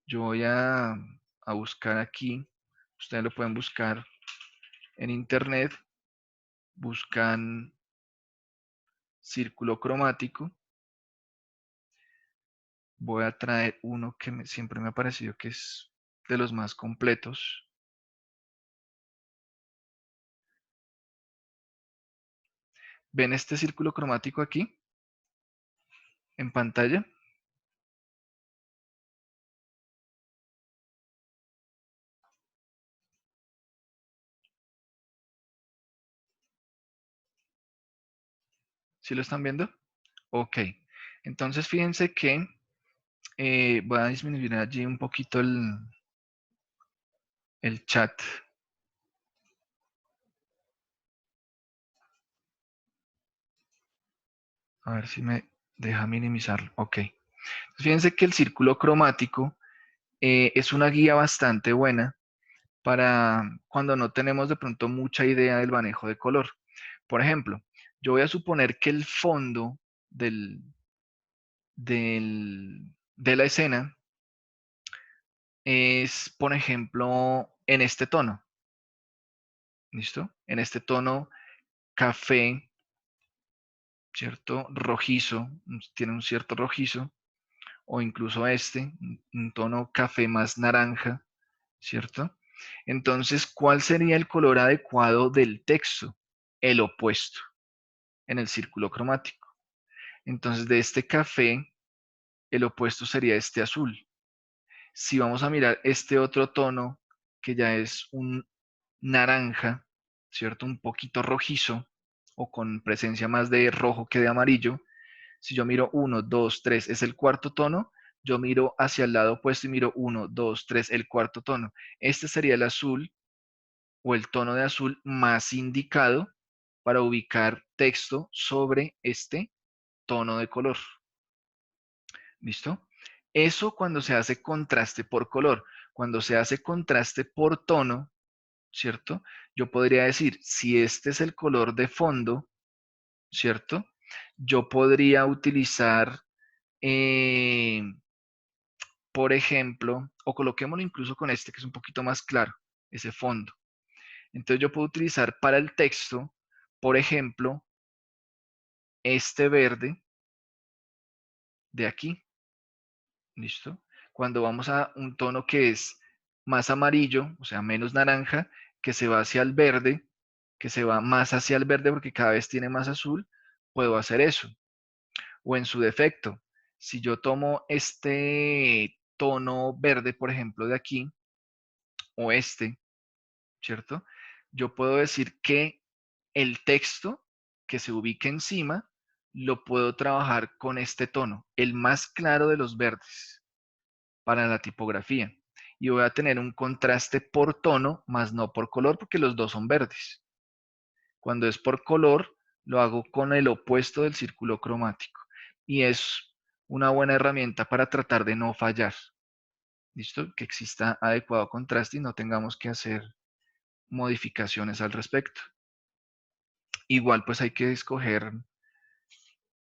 Yo voy a buscar aquí, ustedes lo pueden buscar en internet, buscan círculo cromático. Voy a traer uno que siempre me ha parecido que es de los más completos. ¿Ven este círculo cromático aquí en pantalla? ¿Sí lo están viendo? Ok. Entonces fíjense que voy a disminuir allí un poquito el chat. A ver si me deja minimizarlo. Ok. Fíjense que el círculo cromático es una guía bastante buena para cuando no tenemos de pronto mucha idea del manejo de color. Por ejemplo, yo voy a suponer que el fondo de la escena es, por ejemplo, en este tono. ¿Listo? En este tono café, ¿cierto? Rojizo, tiene un cierto rojizo, o incluso este, un tono café más naranja, ¿cierto? Entonces, ¿cuál sería el color adecuado del texto? El opuesto en el círculo cromático. Entonces, de este café, el opuesto sería este azul. Si vamos a mirar este otro tono, que ya es un naranja, ¿cierto? Un poquito rojizo o con presencia más de rojo que de amarillo. Si yo miro 1, 2, 3, es el cuarto tono, yo miro hacia el lado opuesto y miro 1, 2, 3, el cuarto tono. Este sería el azul o el tono de azul más indicado para ubicar texto sobre este tono de color. ¿Listo? Eso cuando se hace contraste por color. Cuando se hace contraste por tono, ¿cierto? Yo podría decir, si este es el color de fondo, ¿cierto? Yo podría utilizar, eh, por ejemplo, o coloquémoslo incluso con este que es un poquito más claro, ese fondo. Entonces yo puedo utilizar para el texto, por ejemplo, este verde de aquí, ¿listo? Cuando vamos a un tono que es más amarillo, o sea, menos naranja, que se va hacia el verde, que se va más hacia el verde porque cada vez tiene más azul, puedo hacer eso. O en su defecto, si yo tomo este tono verde, por ejemplo, de aquí, o este, ¿cierto? Yo puedo decir que el texto que se ubique encima lo puedo trabajar con este tono, el más claro de los verdes para la tipografía. Y voy a tener un contraste por tono, más no por color, porque los dos son verdes. Cuando es por color, lo hago con el opuesto del círculo cromático. Y es una buena herramienta para tratar de no fallar. ¿Listo? Que exista adecuado contraste y no tengamos que hacer modificaciones al respecto. Igual pues hay que escoger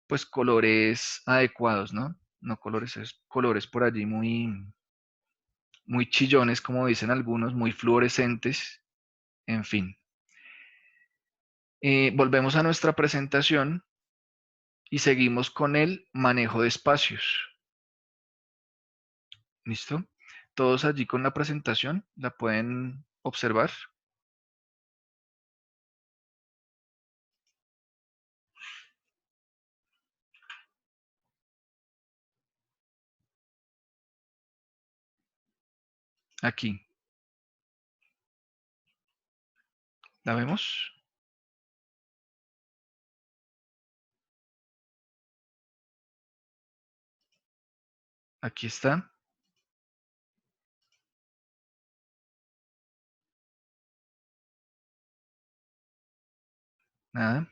pues colores adecuados, ¿no? No colores, es colores por allí muy chillones, como dicen algunos, muy fluorescentes, en fin. Volvemos a nuestra presentación y seguimos con el manejo de espacios. ¿Listo? Todos allí con la presentación, la pueden observar. Aquí, ¿la vemos? Aquí está. Nada.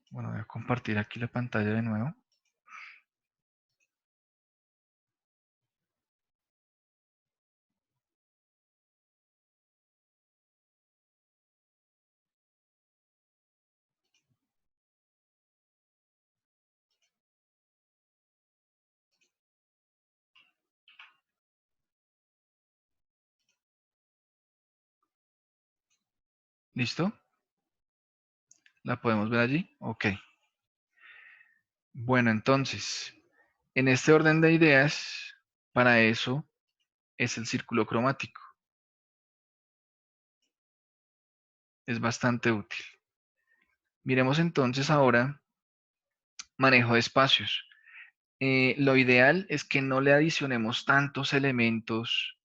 Bueno, voy a compartir aquí la pantalla de nuevo. ¿Listo? ¿La podemos ver allí? Ok. Bueno, entonces, en este orden de ideas, para eso es el círculo cromático. Es bastante útil. Miremos entonces ahora manejo de espacios. Lo ideal es que no le adicionemos tantos elementos,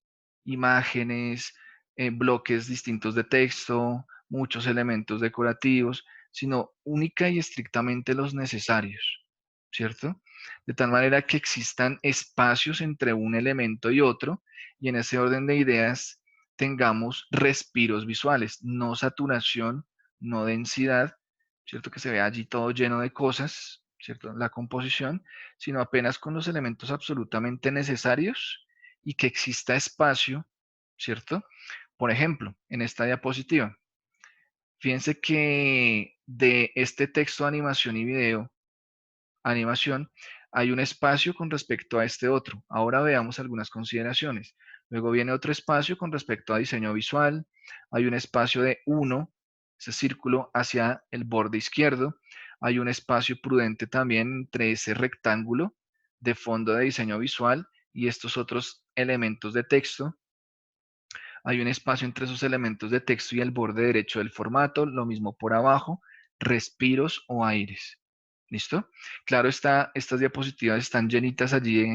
imágenes, bloques distintos de texto, muchos elementos decorativos, sino única y estrictamente los necesarios, ¿cierto? De tal manera que existan espacios entre un elemento y otro y en ese orden de ideas tengamos respiros visuales, no saturación, no densidad, ¿cierto? Que se vea allí todo lleno de cosas, ¿cierto? La composición, sino apenas con los elementos absolutamente necesarios y que exista espacio, ¿cierto? Por ejemplo, en esta diapositiva, fíjense que de este texto de animación y video, animación, hay un espacio con respecto a este otro. Ahora veamos algunas consideraciones. Luego viene otro espacio con respecto a diseño visual. Hay un espacio de 1, ese círculo hacia el borde izquierdo. Hay un espacio prudente también entre ese rectángulo de fondo de diseño visual y estos otros elementos de texto. Hay un espacio entre esos elementos de texto y el borde derecho del formato, lo mismo por abajo, respiros o aires. ¿Listo? Claro está, estas diapositivas están llenitas allí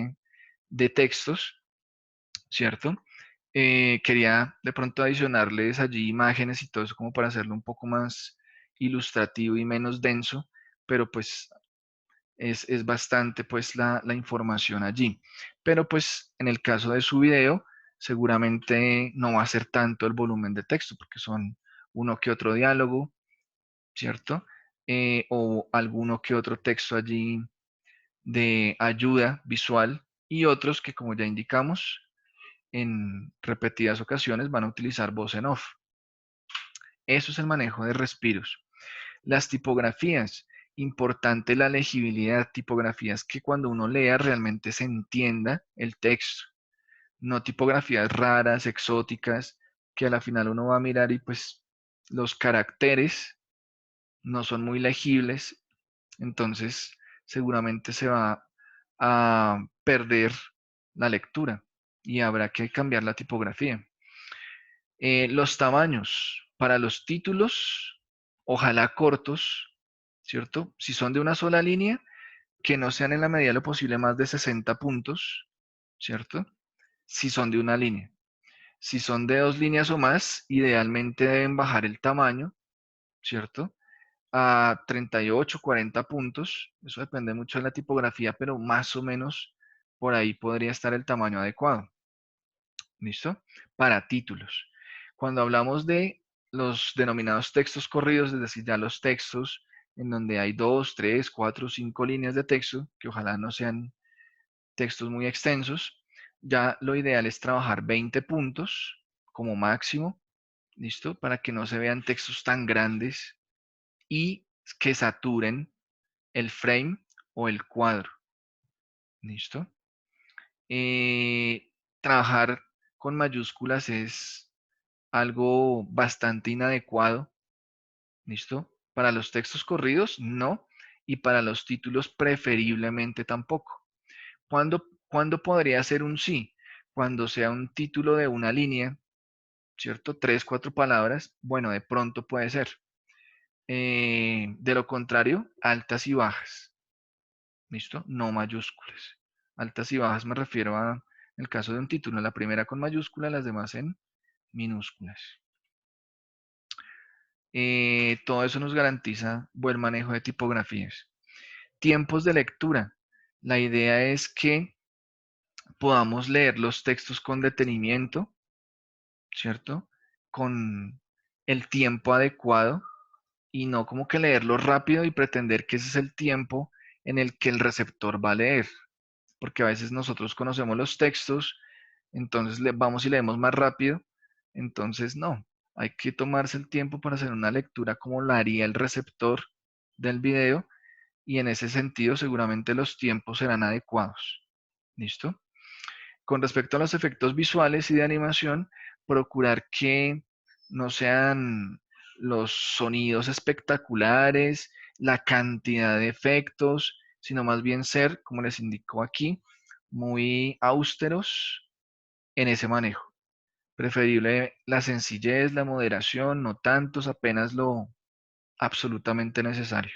de textos, ¿cierto? Quería de pronto adicionarles allí imágenes y todo eso como para hacerlo un poco más ilustrativo y menos denso, pero pues es bastante pues la información allí. Pero pues en el caso de su video, seguramente no va a ser tanto el volumen de texto, porque son uno que otro diálogo, ¿cierto? O alguno que otro texto allí de ayuda visual y otros que como ya indicamos, en repetidas ocasiones van a utilizar voz en off. Eso es el manejo de respiros. Las tipografías, importante la legibilidad, tipografías que cuando uno lea realmente se entienda el texto, no tipografías raras, exóticas, que a la final uno va a mirar y pues los caracteres no son muy legibles, entonces seguramente se va a perder la lectura y habrá que cambiar la tipografía. Los tamaños para los títulos, ojalá cortos, ¿cierto? Si son de una sola línea, que no sean en la medida de lo posible más de 60 puntos, ¿cierto? Si son de una línea. Si son de dos líneas o más, idealmente deben bajar el tamaño, ¿cierto? A 38, 40 puntos. Eso depende mucho de la tipografía, pero más o menos por ahí podría estar el tamaño adecuado. ¿Listo? Para títulos. Cuando hablamos de los denominados textos corridos, es decir, ya los textos en donde hay 2, 3, 4, 5 líneas de texto, que ojalá no sean textos muy extensos, ya lo ideal es trabajar 20 puntos como máximo, ¿listo? Para que no se vean textos tan grandes y que saturen el frame o el cuadro, ¿listo? Trabajar con mayúsculas es algo bastante inadecuado, ¿listo? Para los textos corridos, no, y para los títulos preferiblemente tampoco. ¿Cuándo podría ser un sí? Cuando sea un título de una línea, ¿cierto? 3, 4 palabras, bueno, de pronto puede ser. De lo contrario, altas y bajas, ¿listo? No mayúsculas. Altas y bajas me refiero a, en el caso de un título, la primera con mayúscula, las demás en minúsculas. Todo eso nos garantiza buen manejo de tipografías. Tiempos de lectura. La idea es que podamos leer los textos con detenimiento, ¿cierto? Con el tiempo adecuado y no como que leerlo rápido y pretender que ese es el tiempo en el que el receptor va a leer, porque a veces nosotros conocemos los textos, entonces vamos y leemos más rápido, entonces no, hay que tomarse el tiempo para hacer una lectura como la haría el receptor del video y en ese sentido seguramente los tiempos serán adecuados. ¿Listo? Con respecto a los efectos visuales y de animación, procurar que no sean los sonidos espectaculares, la cantidad de efectos, sino más bien ser, como les indicó aquí, muy austeros en ese manejo. Preferible la sencillez, la moderación, no tantos, apenas lo absolutamente necesario.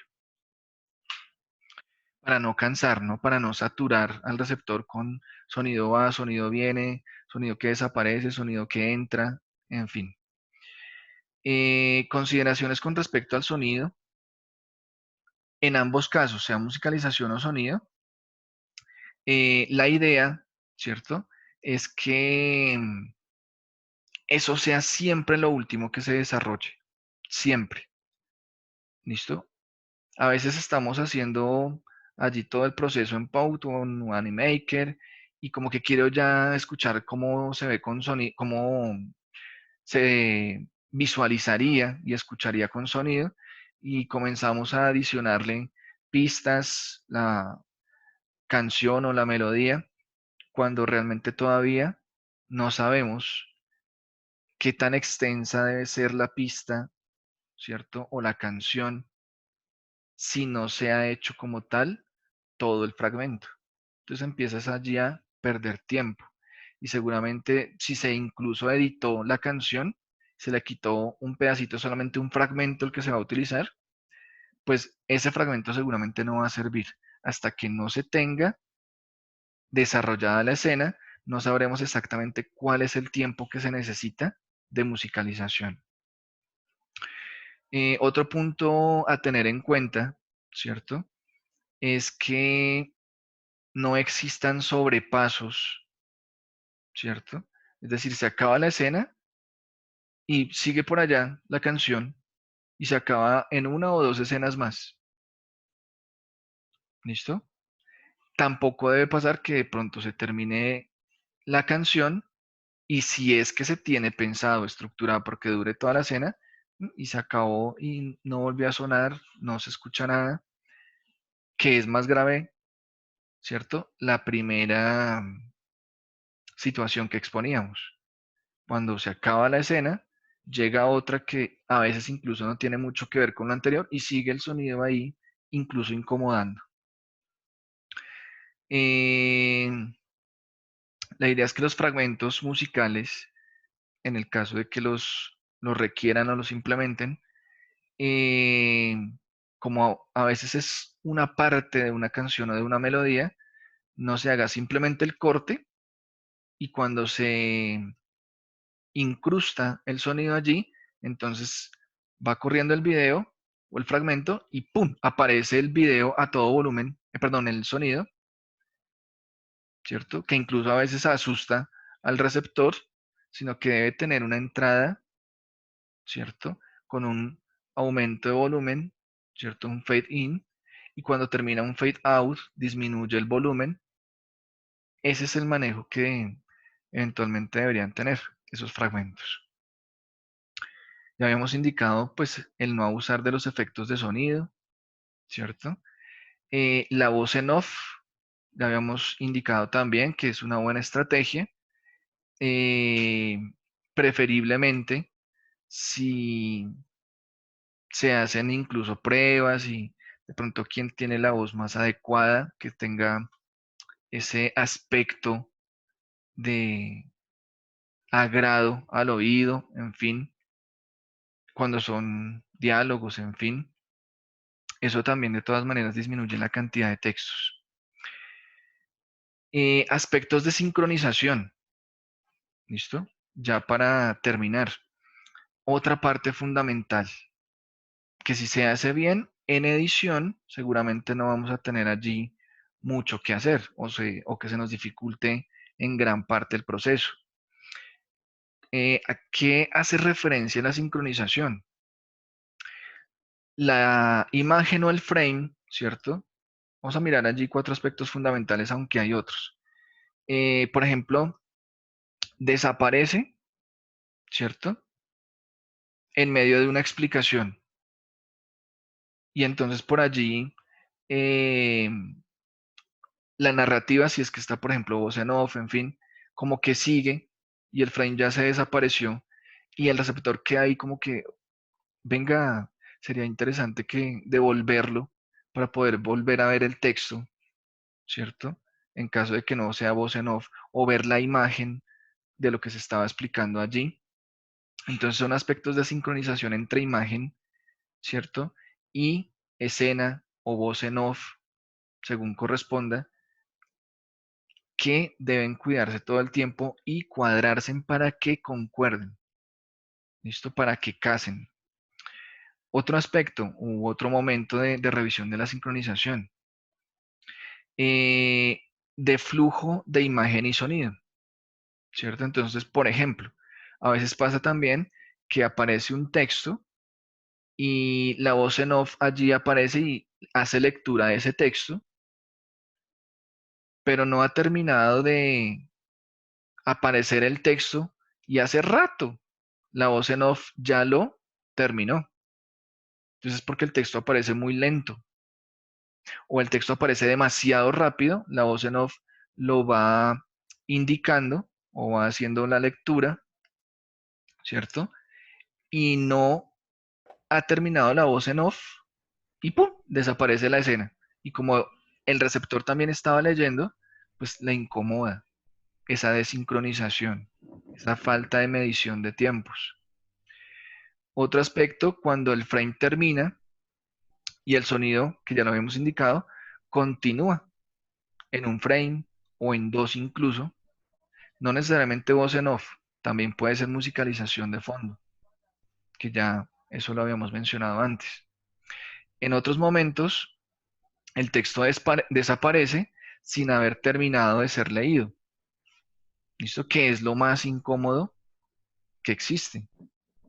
Para no cansar, ¿no? Para no saturar al receptor con sonido va, sonido viene, sonido que desaparece, sonido que entra, en fin. Consideraciones con respecto al sonido. En ambos casos, sea musicalización o sonido, la idea, ¿cierto? Es que eso sea siempre lo último que se desarrolle. Siempre. ¿Listo? A veces estamos haciendo allí todo el proceso en Powtoon o Animaker y como que quiero ya escuchar cómo se ve con sonido, cómo se visualizaría y escucharía con sonido y comenzamos a adicionarle pistas, la canción o la melodía cuando realmente todavía no sabemos qué tan extensa debe ser la pista, ¿cierto? O la canción si no se ha hecho como tal todo el fragmento. Entonces empiezas allí a perder tiempo. Y seguramente si se incluso editó la canción, se le quitó un pedacito, solamente un fragmento el que se va a utilizar, pues ese fragmento seguramente no va a servir. Hasta que no se tenga desarrollada la escena, no sabremos exactamente cuál es el tiempo que se necesita de musicalización. Otro punto a tener en cuenta, ¿cierto? Es que no existan sobrepasos, ¿cierto? Es decir, se acaba la escena y sigue por allá la canción y se acaba en una o dos escenas más. ¿Listo? Tampoco debe pasar que de pronto se termine la canción Y si es que se tiene pensado, estructurado porque dure toda la escena, y se acabó y no volvió a sonar, no se escucha nada, que es más grave, ¿cierto? La primera situación que exponíamos. Cuando se acaba la escena, llega otra que a veces incluso no tiene mucho que ver con lo anterior y sigue el sonido ahí, incluso incomodando. Eh, la idea es que los fragmentos musicales, en el caso de que los requieran o los implementen, eh, como a veces es una parte de una canción o de una melodía, no se haga simplemente el corte y cuando se incrusta el sonido allí, entonces va corriendo el video o el fragmento y ¡pum! Aparece el video a todo volumen, perdón, el sonido, ¿cierto? Que incluso a veces asusta al receptor, sino que debe tener una entrada, ¿cierto? Con un aumento de volumen, ¿cierto? Un fade in, y cuando termina un fade out, disminuye el volumen. Ese es el manejo que eventualmente deberían tener esos fragmentos. Ya habíamos indicado, pues, el no abusar de los efectos de sonido, ¿cierto? La voz en off, ya habíamos indicado también que es una buena estrategia. Eh, Preferiblemente, si se hacen incluso pruebas y de pronto quien tiene la voz más adecuada, que tenga ese aspecto de agrado al oído, en fin, cuando son diálogos, en fin, eso también de todas maneras disminuye la cantidad de textos. Aspectos de sincronización, ¿listo? Ya para terminar, otra parte fundamental, que si se hace bien en edición, seguramente no vamos a tener allí mucho que hacer o que se nos dificulte en gran parte el proceso. ¿A qué hace referencia la sincronización? La imagen o el frame, ¿cierto? Vamos a mirar allí cuatro aspectos fundamentales, aunque hay otros. Por ejemplo, desaparece, ¿cierto? En medio de una explicación. Y entonces por allí eh, la narrativa, si es que está, por ejemplo, voz en off, en fin, como que sigue y el frame ya se desapareció y el receptor queda ahí como que, venga, sería interesante que devolverlo para poder volver a ver el texto, ¿cierto? En caso de que no sea voz en off o ver la imagen de lo que se estaba explicando allí. Entonces son aspectos de sincronización entre imagen, ¿cierto? Y escena o voz en off, según corresponda, que deben cuidarse todo el tiempo y cuadrarse para que concuerden, ¿listo? Para que casen. Otro aspecto u otro momento de revisión de la sincronización, eh, de flujo de imagen y sonido, ¿cierto? Entonces, por ejemplo, a veces pasa también que aparece un texto y la voz en off allí aparece y hace lectura de ese texto, pero no ha terminado de aparecer el texto y hace rato la voz en off ya lo terminó. Entonces es porque el texto aparece muy lento o el texto aparece demasiado rápido, la voz en off lo va indicando o va haciendo la lectura, ¿cierto? Y no ha terminado la voz en off y ¡pum! Desaparece la escena. Y como el receptor también estaba leyendo, pues le incomoda esa desincronización, esa falta de medición de tiempos. Otro aspecto, cuando el frame termina y el sonido, que ya lo habíamos indicado, continúa en un frame o en dos incluso, no necesariamente voz en off, también puede ser musicalización de fondo, que ya eso lo habíamos mencionado antes. En otros momentos, el texto desaparece sin haber terminado de ser leído. ¿Listo? Que es lo más incómodo que existe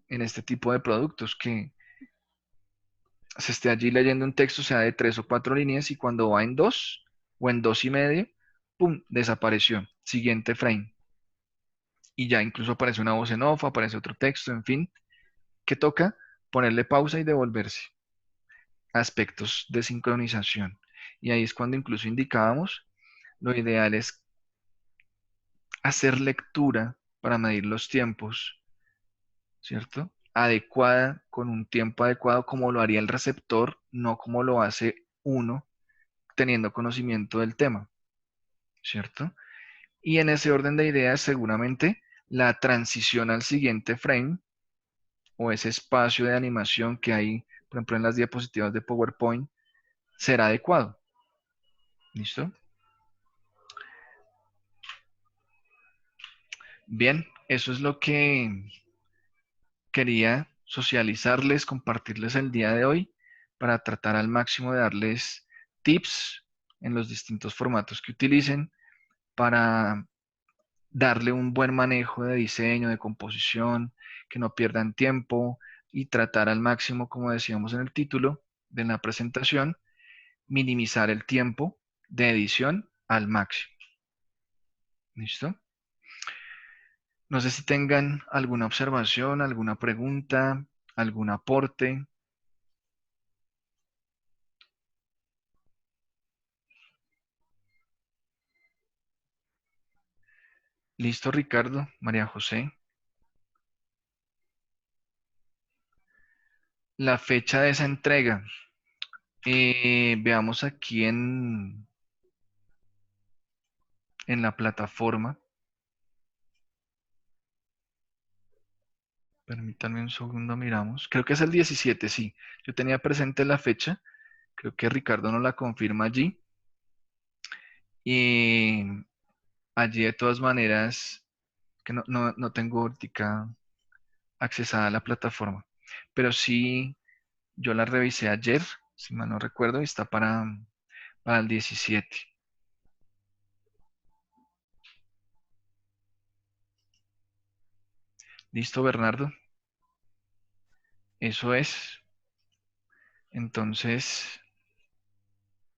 en este tipo de productos, que se esté allí leyendo un texto, sea de tres o cuatro líneas, y cuando va en dos o en dos y medio, ¡pum! Desapareció. Siguiente frame. y ya incluso aparece una voz en off, aparece otro texto, en fin, que toca ponerle pausa y devolverse. Aspectos de sincronización. Y ahí es cuando incluso indicábamos, lo ideal es hacer lectura para medir los tiempos, ¿cierto? Adecuada, con un tiempo adecuado, como lo haría el receptor, no como lo hace uno teniendo conocimiento del tema, ¿cierto? Y en ese orden de ideas, seguramente la transición al siguiente frame o ese espacio de animación que hay, por ejemplo, en las diapositivas de PowerPoint, será adecuado. ¿Listo? Bien, eso es lo que quería socializarles, compartirles el día de hoy para tratar al máximo de darles tips en los distintos formatos que utilicen para darle un buen manejo de diseño, de composición, que no pierdan tiempo y tratar al máximo, como decíamos en el título de la presentación, minimizar el tiempo de edición al máximo. ¿Listo? No sé si tengan alguna observación, alguna pregunta, algún aporte. Listo, Ricardo, María José. La fecha de esa entrega. Veamos aquí en la plataforma. Permítanme un segundo, miramos. Creo que es el 17, sí. Yo tenía presente la fecha. Creo que Ricardo nos la confirma allí. Y allí de todas maneras, que no tengo ahorita accesada a la plataforma. Pero sí, yo la revisé ayer, si mal no recuerdo, y está para el 17. Listo, Bernardo. Eso es. Entonces,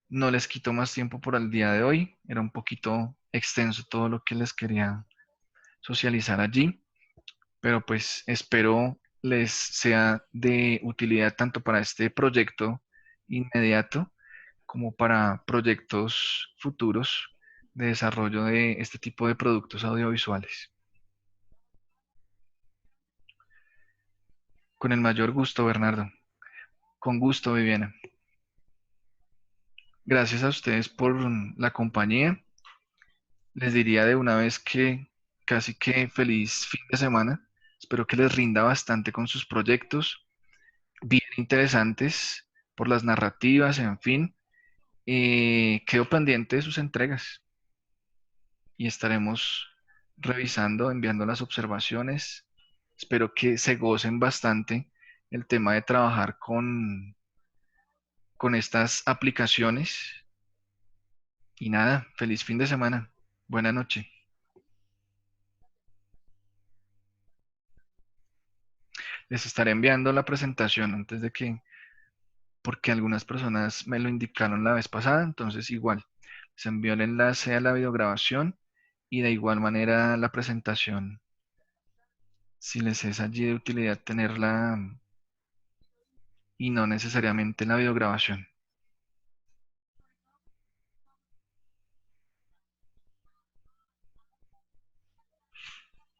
no les quito más tiempo por el día de hoy. Era un poquito extenso todo lo que les quería socializar allí, pero pues espero les sea de utilidad tanto para este proyecto inmediato como para proyectos futuros de desarrollo de este tipo de productos audiovisuales. Con el mayor gusto, Bernardo. Con gusto, Viviana. Gracias a ustedes por la compañía. Les diría de una vez que casi que feliz fin de semana. Espero que les rinda bastante con sus proyectos, bien interesantes por las narrativas, en fin. Quedo pendiente de sus entregas y estaremos revisando, enviando las observaciones. Espero que se gocen bastante el tema de trabajar con estas aplicaciones. Y nada, feliz fin de semana. Buena noche. Les estaré enviando la presentación antes de que, porque algunas personas me lo indicaron la vez pasada, entonces igual, les envío el enlace a la videograbación y de igual manera la presentación, si les es allí de utilidad tenerla y no necesariamente la videograbación.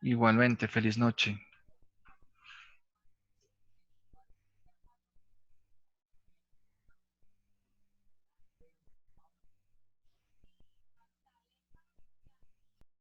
Igualmente, feliz noche.